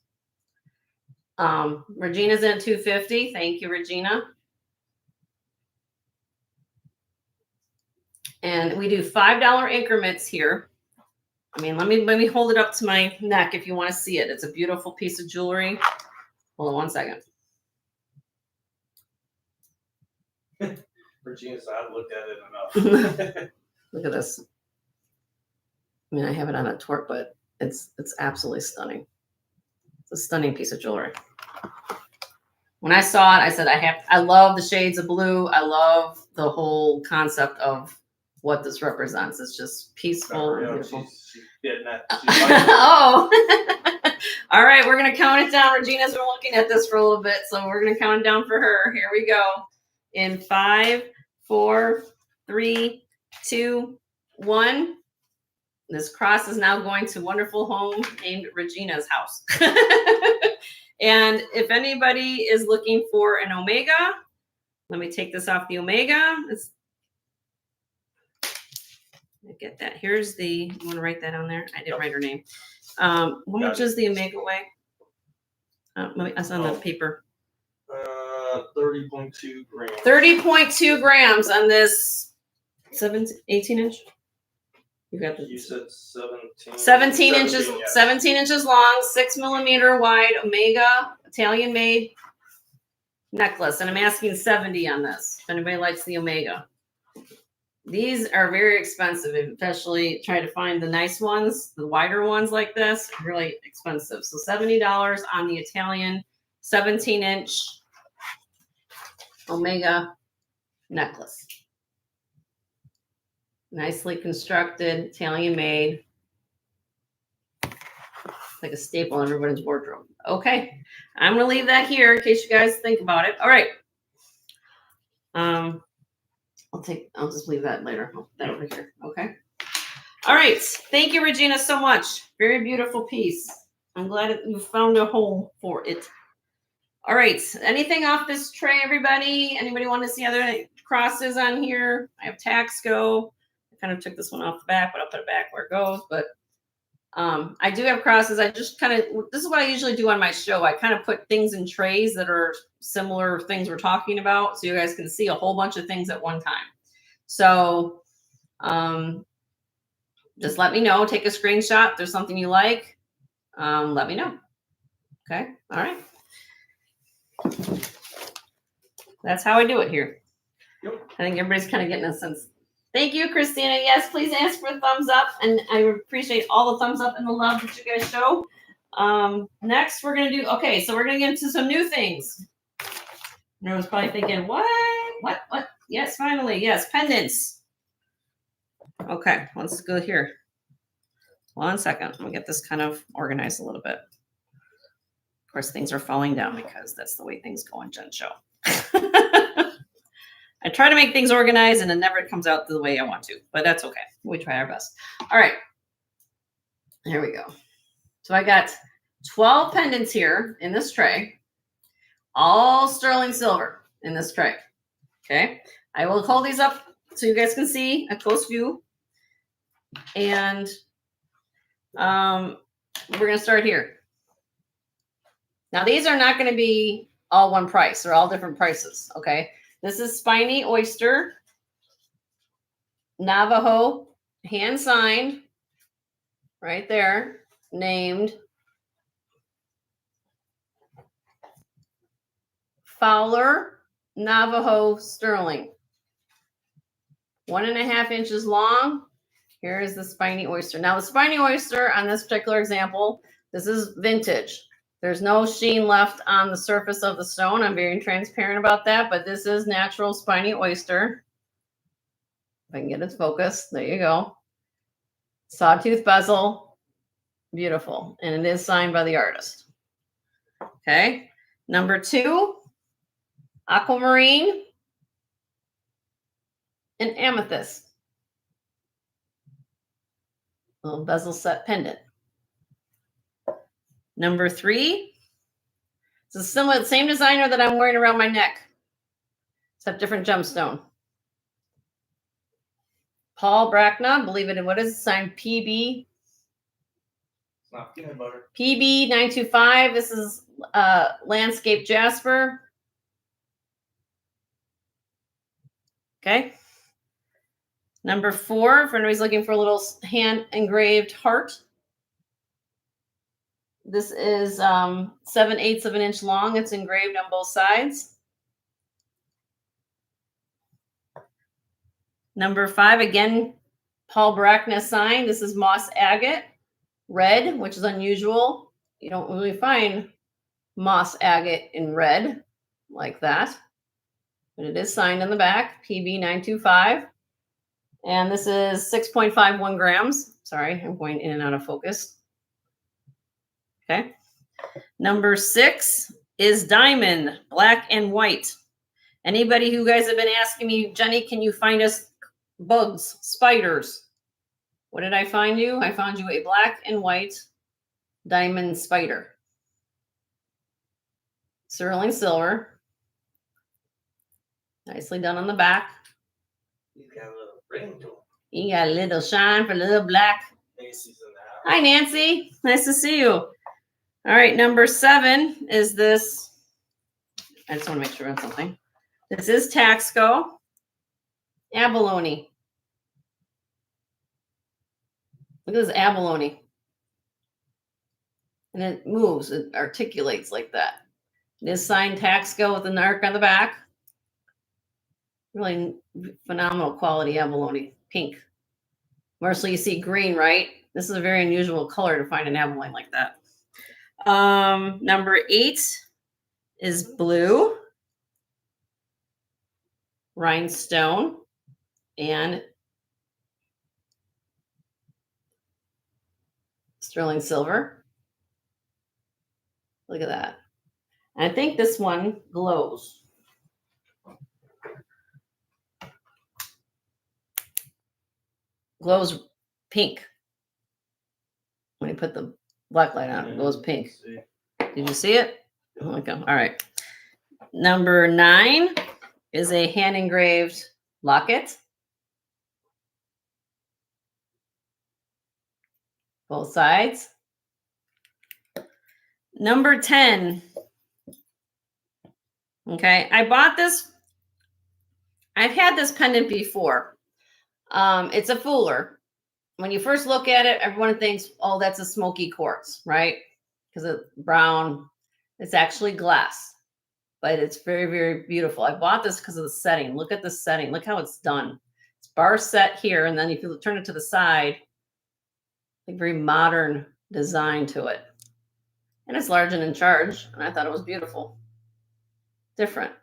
Regina's in at $250. Thank you, Regina. And we do $5 increments here. I mean, let me hold it up to my neck if you want to see it. It's a beautiful piece of jewelry. Hold on one second. Regina's, I looked at it enough. Look at this. I mean, I have it on a torque, but it's absolutely stunning. It's a stunning piece of jewelry. When I saw it, I said, I love the shades of blue. I love the whole concept of what this represents. It's just peaceful and beautiful. She's getting that. Oh, all right. We're going to count it down. Regina's been looking at this for a little bit, so we're going to count it down for her. Here we go. In 5, 4, 3, 2, 1. This cross is now going to wonderful home named Regina's house. And if anybody is looking for an Omega, let me take this off the Omega. Get that. Here's you want to write that on there? I didn't write her name. How much is the Omega weigh? That's on the paper. 30.2 grams. 30.2 grams on this 18 inch. You said 17. 17 inches, yes. 17 inches long, 6 millimeter wide, Omega, Italian made necklace. And I'm asking 70 on this. If anybody likes the Omega. These are very expensive, especially trying to find the nice ones, the wider ones like this, really expensive. So $70 on the Italian 17-inch Omega necklace. Nicely constructed, Italian made. Like a staple in everybody's wardrobe. Okay, I'm gonna leave that here in case you guys think about it. All right. I'll just leave that later. I'll put that over here. Okay. All right. Thank you, Regina, so much. Very beautiful piece. I'm glad you found a home for it. All right. Anything off this tray, everybody? Anybody want to see other crosses on here? I have Taxco. I kind of took this one off the back, but I'll put it back where it goes. But I do have crosses. I just this is what I usually do on my show. I kind of put things in trays that are similar things we're talking about, so you guys can see a whole bunch of things at one time. So just let me know. Take a screenshot. If there's something you like, let me know. Okay. All right. That's how I do it here. Yep. I think everybody's kind of getting a sense. Thank you, Christina. Yes, please ask for a thumbs up. And I appreciate all the thumbs up and the love that you guys show. Next, we're going to do, okay, so we're going to get into some new things. Everyone's probably thinking, what? Yes, finally. Yes, pendants. Okay, let's go here. 1 second. Let me get this kind of organized a little bit. Of course, things are falling down because that's the way things go on Jen Show. I try to make things organized and it never comes out the way I want to, but that's okay. We try our best. All right. Here we go. So I got 12 pendants here in this tray, all sterling silver in this tray. Okay. I will hold these up so you guys can see a close view. And we're going to start here. Now, these are not going to be all one price. They're all different prices. Okay. This is Spiny Oyster, Navajo, hand signed, right there, named Fowler Navajo sterling. 1.5 inches long. Here is the spiny oyster. Now the spiny oyster on this particular example, this is vintage. There's no sheen left on the surface of the stone. I'm very transparent about that, but this is natural spiny oyster. If I can get its focus, there you go. Sawtooth bezel, beautiful. And it is signed by the artist. Okay. Number 2, aquamarine and amethyst. Little bezel set pendant. Number 3, it's a similar, same designer that I'm wearing around my neck, except different gemstone. Paul Brackna, believe it, what is it? Signed PB. It's not peanut butter. PB925. This is landscape jasper. Okay. Number 4, if anybody's looking for a little hand engraved heart. This is 7/8 of an inch long. It's engraved on both sides. Number 5, again, Paul Brackna sign. This is moss agate, red, which is unusual. You don't really find moss agate in red like that. But it is signed on the back, PB925. And this is 6.51 grams. Sorry, I'm going in and out of focus. Okay. Number 6 is diamond, black and white. Anybody who guys have been asking me, Jenny, can you find us bugs, spiders? What did I find you? I found you a black and white diamond spider. Sterling silver. Nicely done on the back. He's got a little ring to him. You got a little shine for a little black. Macy's in the house. Hi, Nancy. Nice to see you. All right, number 7 is this. I just want to make sure on something. This is Taxco abalone. Look at this abalone. And it moves, it articulates like that. It is signed Taxco with an arc on the back. Really phenomenal quality abalone, pink. Mostly you see green, right? This is a very unusual color to find an abalone like that. Number 8 is blue, rhinestone, and sterling silver. Look at that. And I think this one glows. Glows pink. When you put the black light on, it glows pink. Did you see it? Okay. All right. Number 9 is a hand engraved locket. Both sides. Number 10. Okay. I bought this. I've had this pendant before. It's a fooler. When you first look at it, everyone thinks, oh, that's a smoky quartz, right? Because it's brown. It's actually glass, but it's very, very beautiful. I bought this because of the setting. Look at the setting. Look how it's done. It's bar set here, and then if you turn it to the side, like very modern design to it. And it's large and in charge, and I thought it was beautiful. Different.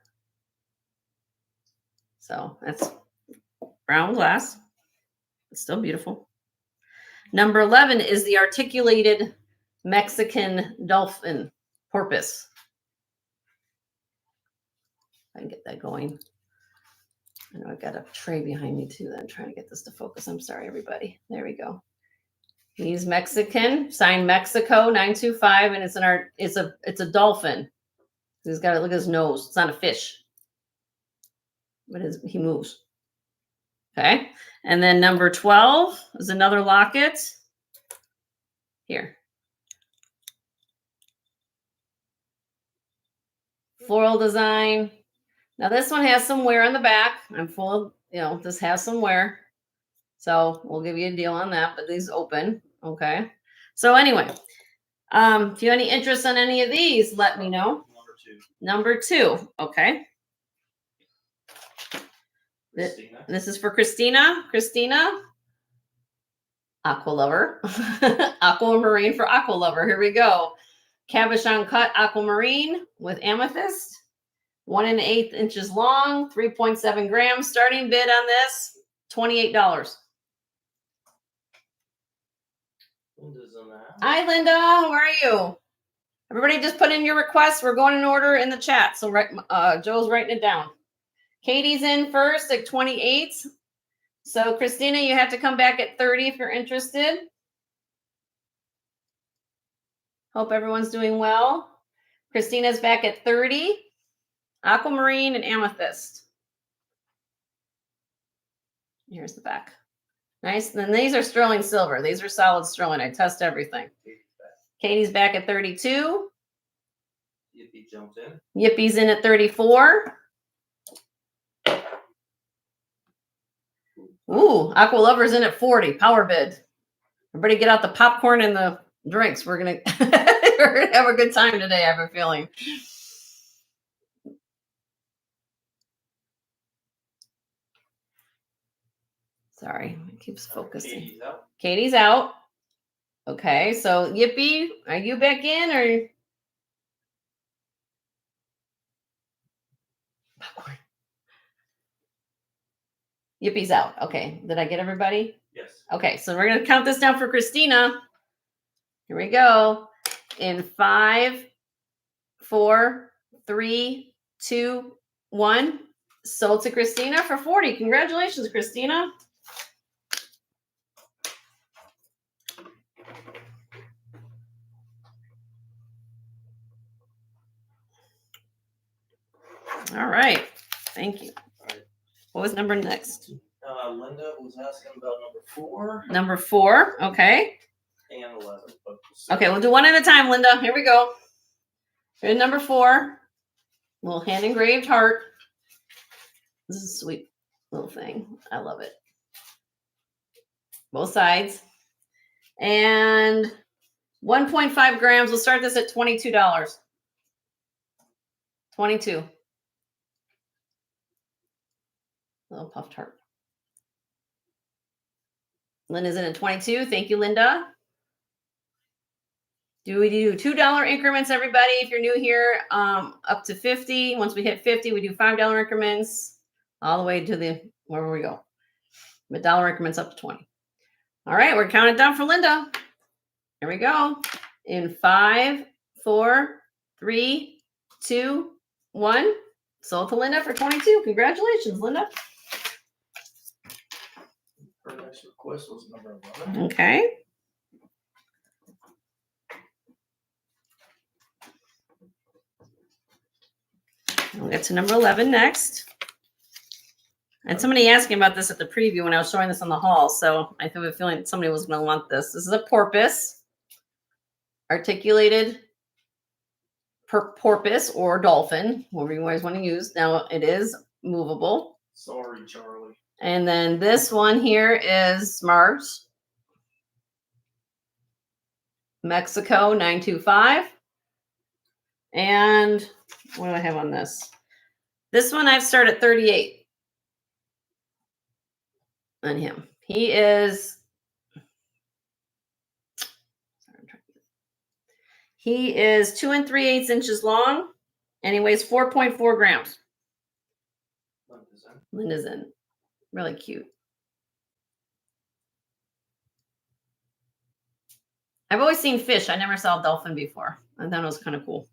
So that's brown glass. It's still beautiful. Number 11 is the articulated Mexican dolphin porpoise. I can get that going. I know I've got a tray behind me too. I'm trying to get this to focus. I'm sorry, everybody. There we go. He's Mexican, signed Mexico 925, and it's a dolphin. He's got to look at his nose. It's not a fish, but he moves. Okay, and then number 12 is another locket. Here. Floral design. Now this one has some wear on the back. I'm full of, this has some wear. So we'll give you a deal on that, but these open. Okay. So anyway, if you have any interest in any of these, let me know. Number 2. Number 2. Okay. Christina. This is for Christina. Christina, Aqua Lover. Aquamarine for Aqua Lover. Here we go. Cabochon cut aquamarine with amethyst. 1 1/8 inches long, 3.7 grams. Starting bid on this, $28. Linda's on that. Hi, Linda. How are you? Everybody just put in your requests. We're going in order in the chat. So Joe's writing it down. Katie's in first at 28. So Christina, you have to come back at 30 if you're interested. Hope everyone's doing well. Christina's back at 30. Aquamarine and amethyst. Here's the back. Nice. And then these are sterling silver. These are solid sterling. I test everything. Katie's back at 32. Yippee jumped in. Yippie's in at 34. Ooh, Aqua Lover's in at 40. Power bid. Everybody get out the popcorn and the drinks. We're gonna have a good time today, I have a feeling. Sorry, it keeps focusing. Katie's out. Katie's out. Okay, so Yippee, are you back in or? Popcorn. Yippie's out. Okay, did I get everybody? Yes. Okay, so we're gonna count this down for Christina. Here we go. In 5, 4, 3, 2, 1. Sold to Christina for 40. Congratulations, Christina. All right. Thank you. All right. What was number next? Linda was asking about number 4 Number 4. Okay. and 11. But Okay, we'll do one at a time, Linda. Here we go. Here's number 4. Little hand engraved heart. This is a sweet little thing. I love it. Both sides. And 1.5 grams. We'll start this at $22. 22. Little puffed heart. Linda's in at 22. Thank you, Linda. Do we do $2 increments, everybody? If you're new here, up to 50. Once we hit 50, we do $5 increments all the way to the wherever we go. But dollar increments up to 20. All right, we're counting down for Linda. Here we go. In 5, 4, 3, 2, 1. Sold to Linda for 22. Congratulations, Linda. her next request was number 11. Okay. We'll get to number 11 next. And somebody asked me about this at the preview when I was showing this on the haul. So I have a feeling somebody was going to want this. This is a porpoise, articulated porpoise or dolphin, whatever you guys want to use. Now it is movable. Sorry, Charlie. And then this one here is Smart Mexico 925. And what do I have on this? This one I've started at 38 on him. He is, he is 2 3/8 inches long, and he weighs 4.4 grams. Linda's in. Really cute. I've always seen fish. I never saw a dolphin before. I thought it was kind of cool.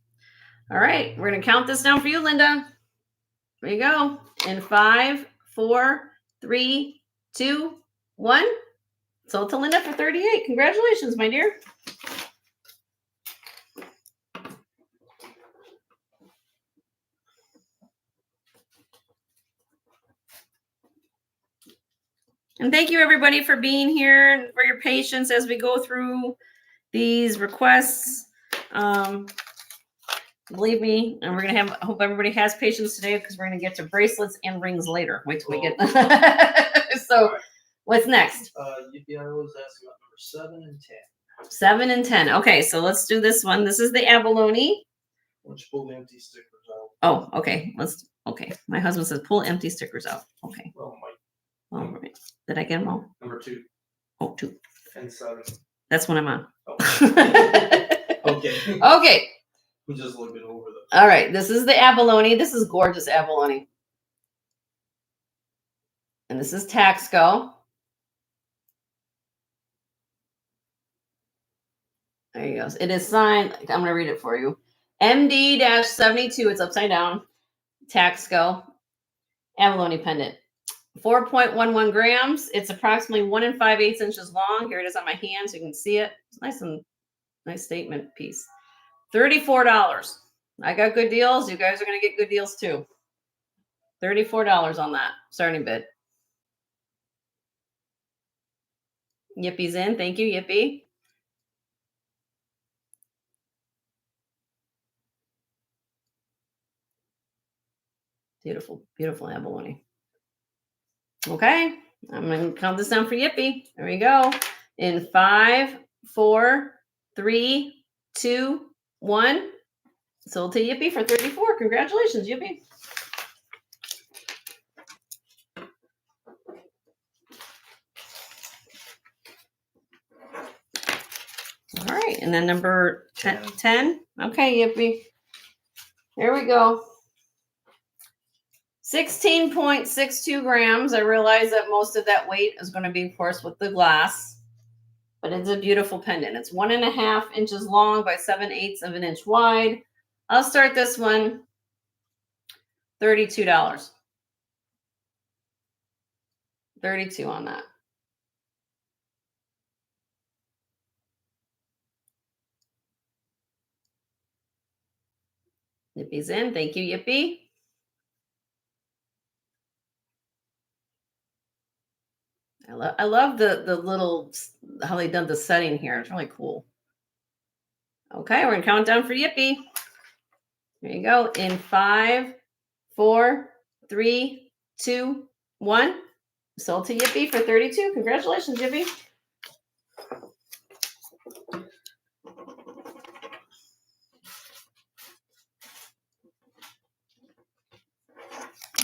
All right, we're going to count this down for you, Linda. There you go. In 5, 4, 3, 2, 1. Sold to Linda for 38. Congratulations, my dear. And thank you, everybody, for being here and for your patience as we go through these requests. Believe me, and we're going to have, I hope everybody has patience today because we're going to get to bracelets and rings later. Wait till we get So, right. What's next? I was asking about number 7 and 10. 7 and 10. Okay, so let's do this one. This is the abalone. Once you pull the empty stickers out. Oh, okay. Okay. My husband says pull empty stickers out. Okay. Well, Mike, All right. Did I get them all? number 2 Oh, 2. and 7. That's what I'm on. Oh. Okay. Okay. We just looked it over All right. This is the abalone. This is gorgeous abalone. And this is Taxco. There you go. It is signed. I'm going to read it for you. MD-72. It's upside down. Taxco. Abalone pendant. 4.11 grams. It's approximately 1 5/8 inches long. Here it is on my hand so you can see it. It's nice statement piece. $34. I got good deals. You guys are going to get good deals too. $34 on that starting bid. Yippie's in. Thank you, Yippie. Beautiful, beautiful abalone. Okay, I'm going to count this down for Yippie. There we go. In 5, 4, 3, 2, 1. Sold to Yippie for 34. Congratulations, Yippie. All right, and then number 10. Okay, Yippie. Here we go. 16.62 grams. I realize that most of that weight is going to be, of course, with the glass, but it's a beautiful pendant. It's 1.5 inches long by 7/8 of an inch wide. I'll start this one $32. 32 on that. Yippie's in. Thank you, Yippie. I love the little, how they done the setting here. It's really cool. Okay, we're going to count down for Yippie. There you go. In 5, 4, 3, 2, 1. Sold to Yippie for 32. Congratulations, Yippie.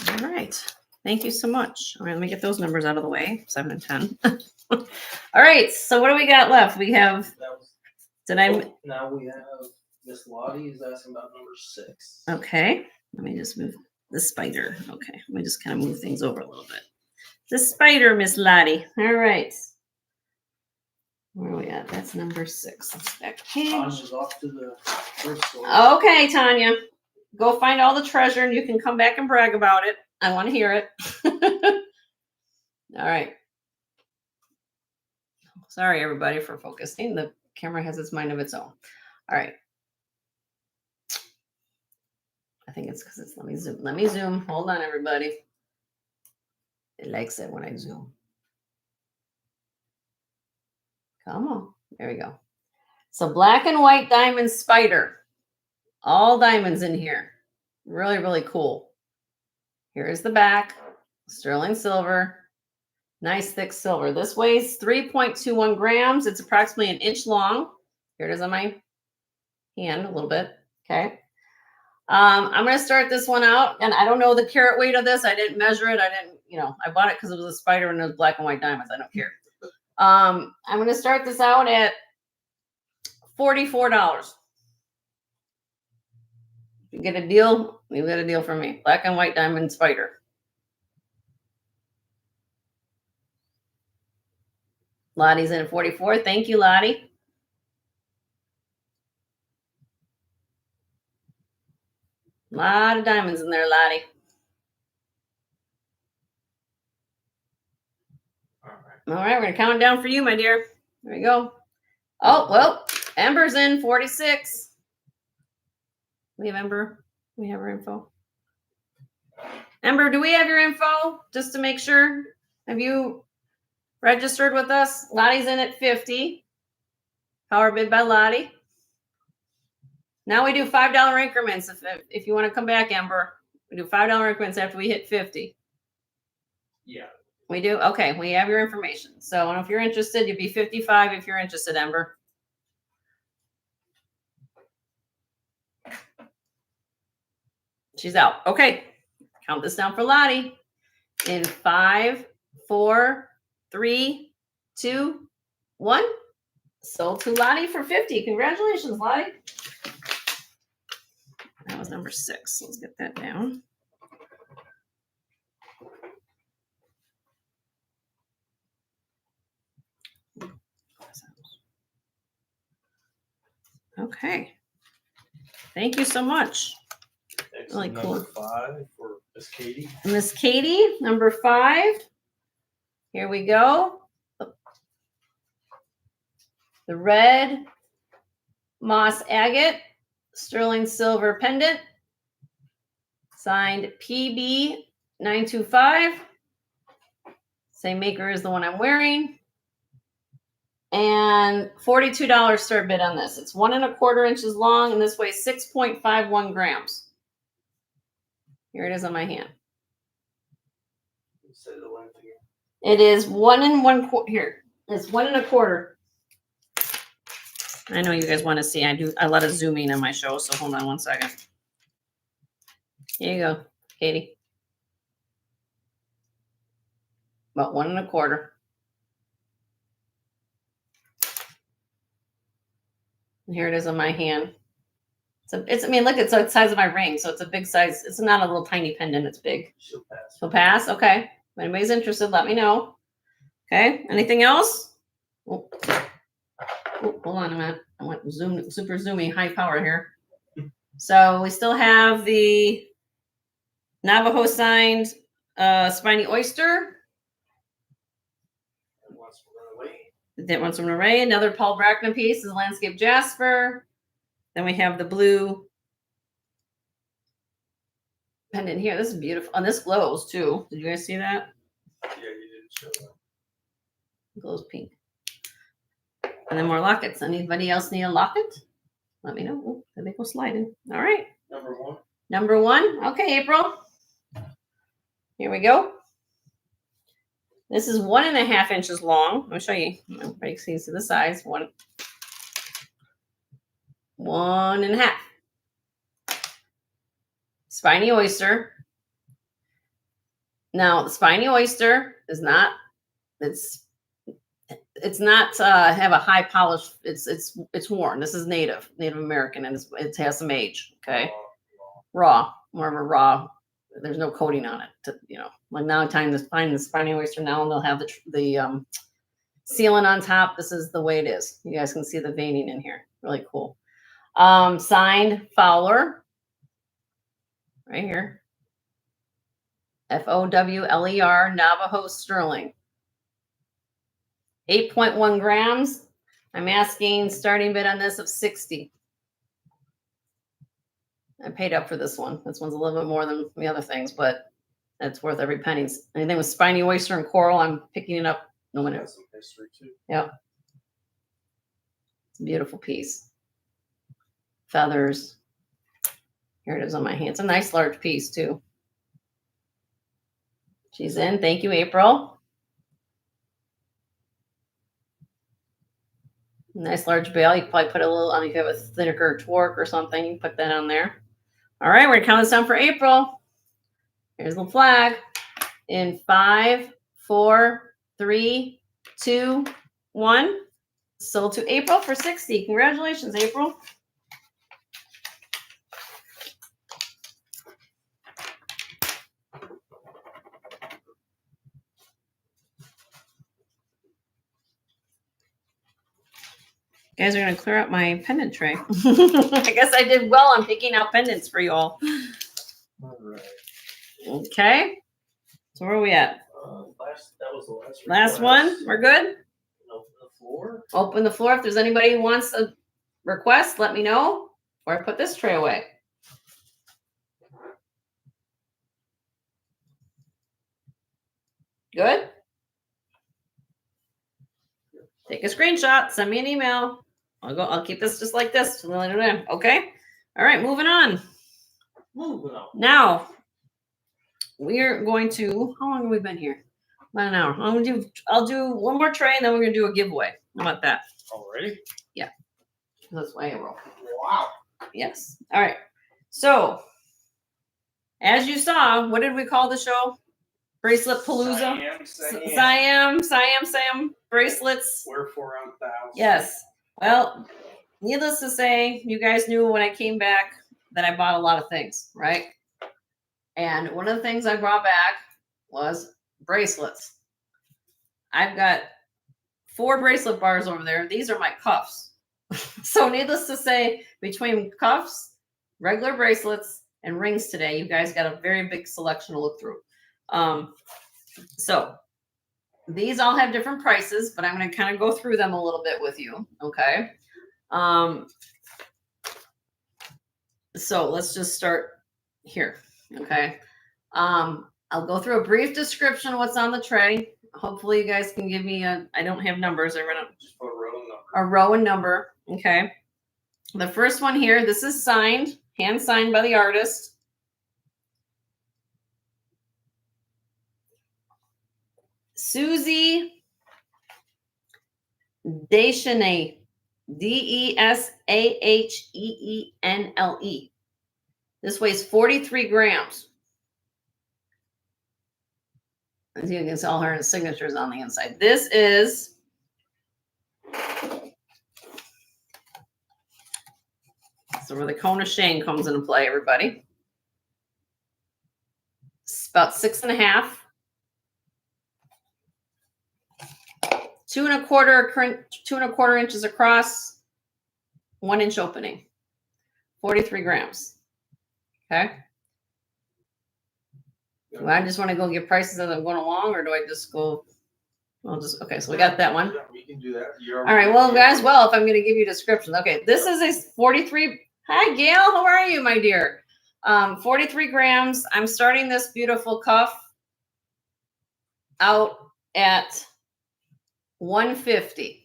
All right. Thank you so much. All right, let me get those numbers out of the way. 7 and 10. All right. So what do we got left? We have. Now we have Miss Lottie is asking about number 6. Okay. Let me just move the spider. Okay. Let me just kind of move things over a little bit. The spider, Miss Lottie. All right. Where are we at? That's number 6. Let's back page. Tanya's off to the first store. Okay, Tanya. Go find all the treasure and you can come back and brag about it. I want to hear it. All right. Sorry, everybody, for focusing. The camera has its mind of its own. All right. I think it's because it's, let me zoom. Let me zoom. Hold on, everybody. It likes it when I zoom. Come on. There we go. So black and white diamond spider. All diamonds in here. Really, really cool. Here is the back. Sterling silver. Nice thick silver. This weighs 3.21 grams. It's approximately 1 inch long. Here it is on my hand a little bit. Okay. I'm going to start this one out. And I don't know the carat weight of this. I didn't measure it. I didn't, I bought it because it was a spider and it was black and white diamonds. I don't care. I'm going to start this out at $44. You get a deal, you get a deal from me. Black and white diamond spider. Lottie's in at 44. Thank you, Lottie. A lot of diamonds in there, Lottie. All right, we're going to count it down for you, my dear. There we go. Oh, well, Ember's in 46. We have Ember. We have her info. Ember, do we have your info? Just to make sure. Have you registered with us? Lottie's in at 50. Power bid by Lottie. Now we do $5 increments. If you want to come back, Ember, we do $5 increments after we hit 50. Yeah. We do? Okay, we have your information. So if you're interested, you'd be 55 if you're interested, Ember. She's out. Okay. Count this down for Lottie. In 5, 4, 3, 2, 1. Sold to Lottie for 50. Congratulations, Lottie. That was number 6. Let's get that down. Okay. Thank you so much. Next, Really number cool. 5 for Miss Katie. Miss Katie, number 5. Here we go. The red moss agate sterling silver pendant. Signed PB925. Same maker as the one I'm wearing. And $42 start bid on this. It's 1 1/4 inches long, and this weighs 6.51 grams. Here it is on my hand. Say the length again. It is 1 1/4. Here, it's 1 1/4. I know you guys want to see. I do a lot of zooming on my show, so hold on one second. Here you go, Katie. About 1 1/4. And here it is on my hand. It's I mean, look, it's the size of my ring, so it's a big size. It's not a little tiny pendant, it's big. She'll pass. She'll pass? Okay. If anybody's interested, let me know. Okay. Anything else? Oh, hold on a minute. I went super zoomy, high power here. So we still have the Navajo signed spiny oyster. That one's from Array. Another Paul Brackman piece is landscape jasper. Then we have the blue pendant here. This is beautiful. And this glows too. Did you guys see that? Yeah, you didn't show that. It glows pink. And then more lockets. Anybody else need a locket? Let me know. Oh, there they go sliding. All right. Number 1. Number 1. Okay, April. Here we go. This is 1 1/2 inches long. I'll show you. Everybody sees the size. 1 1/2. Spiny oyster. Now, the spiny oyster is not. It's not have a high polish. It's worn. This is Native American, and it has some age. Okay, raw, more of a raw. There's no coating on it. Like now, time to find the spiny oyster now, and they'll have the sealant on top. This is the way it is. You guys can see the veining in here. Really cool. Signed Fowler. Right here. FOWLER Navajo sterling. 8.1 grams. I'm asking starting bid on this of 60. I paid up for this one. This one's a little bit more than the other things, but it's worth every penny. Anything with spiny oyster and coral, I'm picking it up. No one else. Some history too. Yep. It's a beautiful piece. Feathers. Here it is on my hand. It's a nice large piece too. She's in. Thank you, April. Nice large bail. You can probably put a little on if you have a thicker twerk or something. You can put that on there. All right, we're gonna count this down for April. Here's the flag. In 5, 4, 3, 2, 1. Sold to April for 60. Congratulations, April. You guys are going to clear out my pendant tray. I guess I did well on picking out pendants for you all. All right. Okay. So where are we at? That was the last. Last one. We're good? Open the floor. Open the floor. If there's anybody who wants a request, let me know. Or I put this tray away. Good? Take a screenshot. Send me an email. I'll keep this just like this. Okay. All right. Moving on. Now we're going to. How long have we been here? About an hour. I'll do one more tray, and then we're gonna do a giveaway. How about that? Already? Yeah. That's why I roll. Wow. Yes. All right. So As you saw, what did we call the show? Bracelet Palooza? Siam bracelets. Wherefore art thou? Yes. Well, needless to say, you guys knew when I came back that I bought a lot of things, right? And one of the things I brought back was bracelets. I've got 4 bracelet bars over there. These are my cuffs. So needless to say, between cuffs, regular bracelets, and rings today, you guys got a very big selection to look through. So these all have different prices, but I'm going to kind of go through them a little bit with you. Okay. So let's just start here. Okay. I'll go through a brief description of what's on the tray. Hopefully you guys can give me I don't have numbers. I ran Just put a row and number. a row and number. Okay. The first one here, this is signed, hand signed by the artist. Susie Deschanel, Desheenele. This weighs 43 grams. As you can see, all her signatures on the inside. This is so where the cone of shame comes into play, everybody. It's about 6.5. 2.25 inches across, 1 inch opening, 43 grams. Okay. Do I just want to go get prices as I'm going along, or do I just go? Okay. So we got that one. Yeah, we can do that. All right. Well, guys, if I'm going to give you descriptions. Okay. This is a 43. Hi, Gail. How are you, my dear? 43 grams. I'm starting this beautiful cuff out at 150.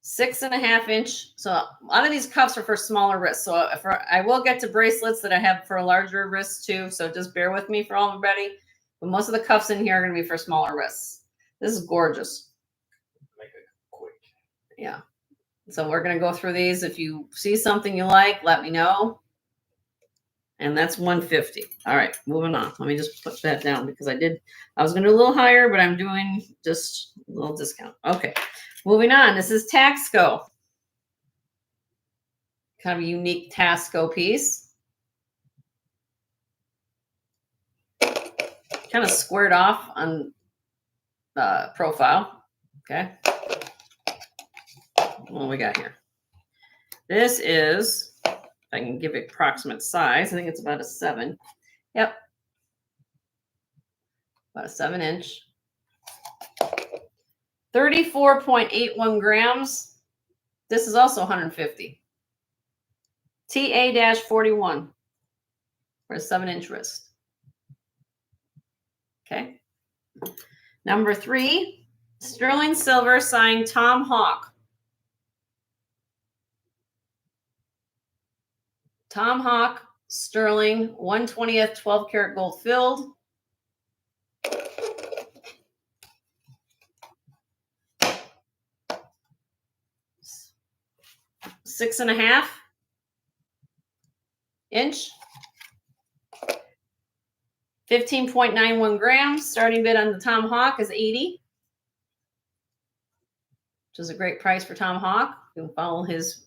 6.5 inch. So a lot of these cuffs are for smaller wrists. So I will get to bracelets that I have for a larger wrist too. So just bear with me for everybody. But most of the cuffs in here are going to be for smaller wrists. This is gorgeous. Make it quick. Yeah. So we're going to go through these. If you see something you like, let me know. And that's 150. All right, moving on. Let me just put that down because I was going to do a little higher, but I'm doing just a little discount. Okay, moving on. This is Taxco. Kind of a unique Taxco piece. Kind of squared off on the profile. Okay. What do we got here? This is, if I can give it approximate size, I think it's about a 7. Yep. About a 7 inch. 34.81 grams. This is also 150. TA-41 for a 7 inch wrist. Okay. Number 3, sterling silver signed Tom Hawk. Tom Hawk, sterling, 1/20th, 12 karat gold filled. Six and a half inch. 15.91 grams. Starting bid on the Tom Hawk is 80, which is a great price for Tom Hawk. You can follow his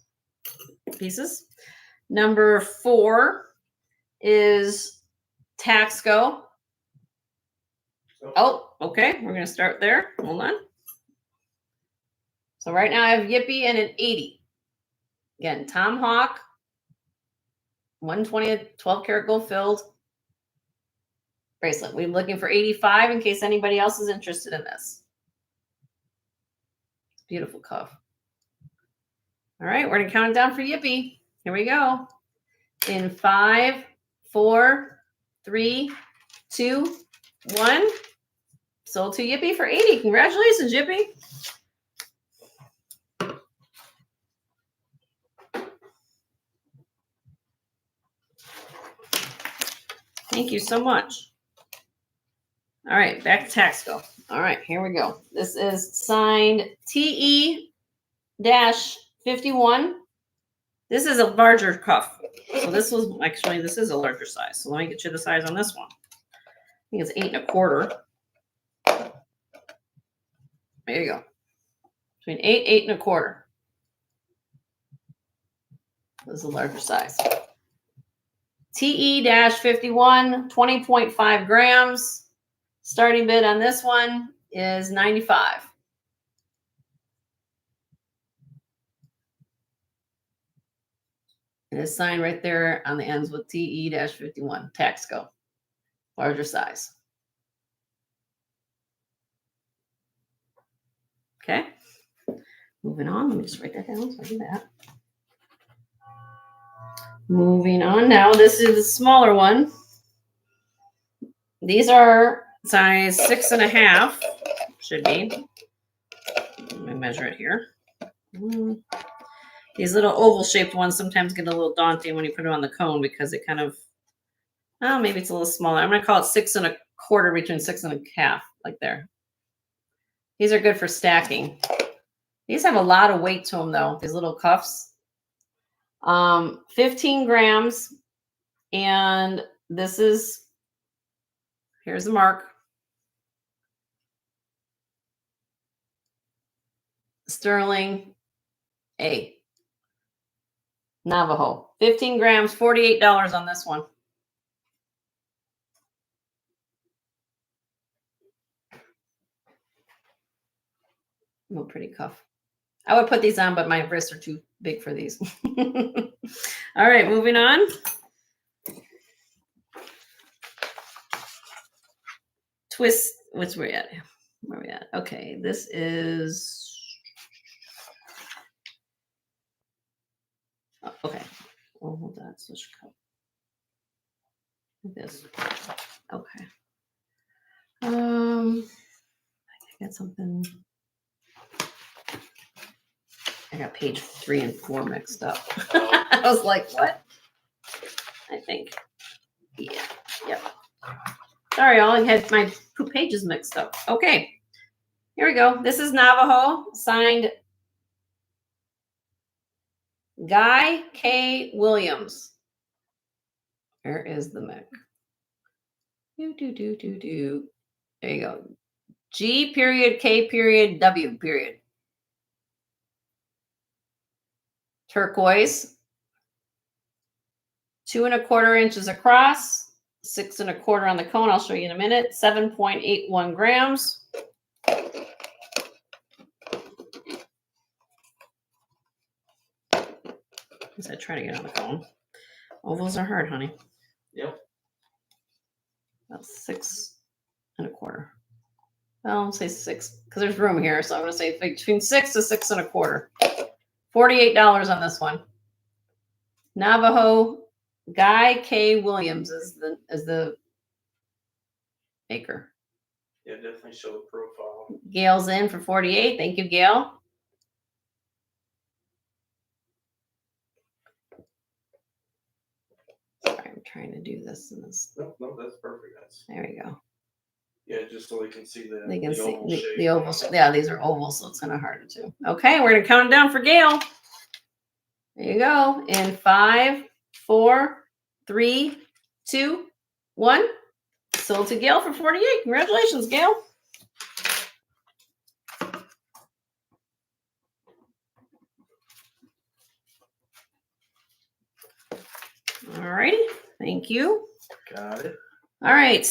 pieces. Number 4 is Taxco. Oh, okay. We're going to start there. Hold on. So right now I have Yippee and an 80. Again, Tom Hawk, 1/20th, 12 karat gold filled bracelet. We're looking for 85 in case anybody else is interested in this. It's a beautiful cuff. All right, we're going to count it down for Yippee. Here we go. In 5, 4, 3, 2, 1. Sold to Yippee for 80. Congratulations, Yippee. Thank you so much. All right, back to Taxco. All right, here we go. This is signed TE-51. This is a larger cuff. So this was actually, this is a larger size. So let me get you the size on this one. I think it's 8 1/4. There you go. Between 8, 8 1/4. This is a larger size. TE-51, 20.5 grams. Starting bid on this one is $95. And it's signed right there on the ends with TE-51, Taxco. Larger size. Okay. Moving on. Let me just write that down so I do that. Moving on now. This is the smaller one. These are size 6 1/2. Should be. Let me measure it here. These little oval shaped ones sometimes get a little daunting when you put it on the cone because it kind of, oh, maybe it's a little smaller. I'm going to call it 6 1/4 between 6 1/2, like there. These are good for stacking. These have a lot of weight to them though, these little cuffs. 15 grams. And this is, here's the mark. Sterling A. Navajo. 15 grams, $48 on this one. Oh, pretty cuff. I would put these on, but my wrists are too big for these. All right, moving on. Twist, what's where we at? Where are we at? Okay, this is, oh, okay. Oh, hold on, switch color. This, okay. I got something. I got page 3 and 4 mixed up. I was like, what? I think, yeah, yep. Sorry, y'all, I had my 2 pages mixed up. Okay, here we go. This is Navajo, signed Guy K. Williams. Where is the Mick? There you go. G period K period W period. Turquoise. 2 1/4 inches across. 6 1/4 on the cone. I'll show you in a minute. 7.81 grams. As I try to get on the cone. Ovals are hard, honey. Yep. About 6 1/4. Well, I'll say 6 because there's room here, so I'm going to say between 6 to 6 1/4. $48 on this one. Navajo Guy K. Williams is the maker. Yeah, definitely show the profile. Gail's in for 48. Thank you, Gail. Sorry, I'm trying to do this and this. No, that's perfect. There we go. Yeah, just so they can see the They can see oval the shape. oval. Yeah, these are ovals, so it's kind of harder to. Okay, we're gonna count it down for Gail. There you go. In 5, 4, 3, 2, 1. Sold to Gail for 48. Congratulations, Gail. All righty. Thank you. Got it. All right.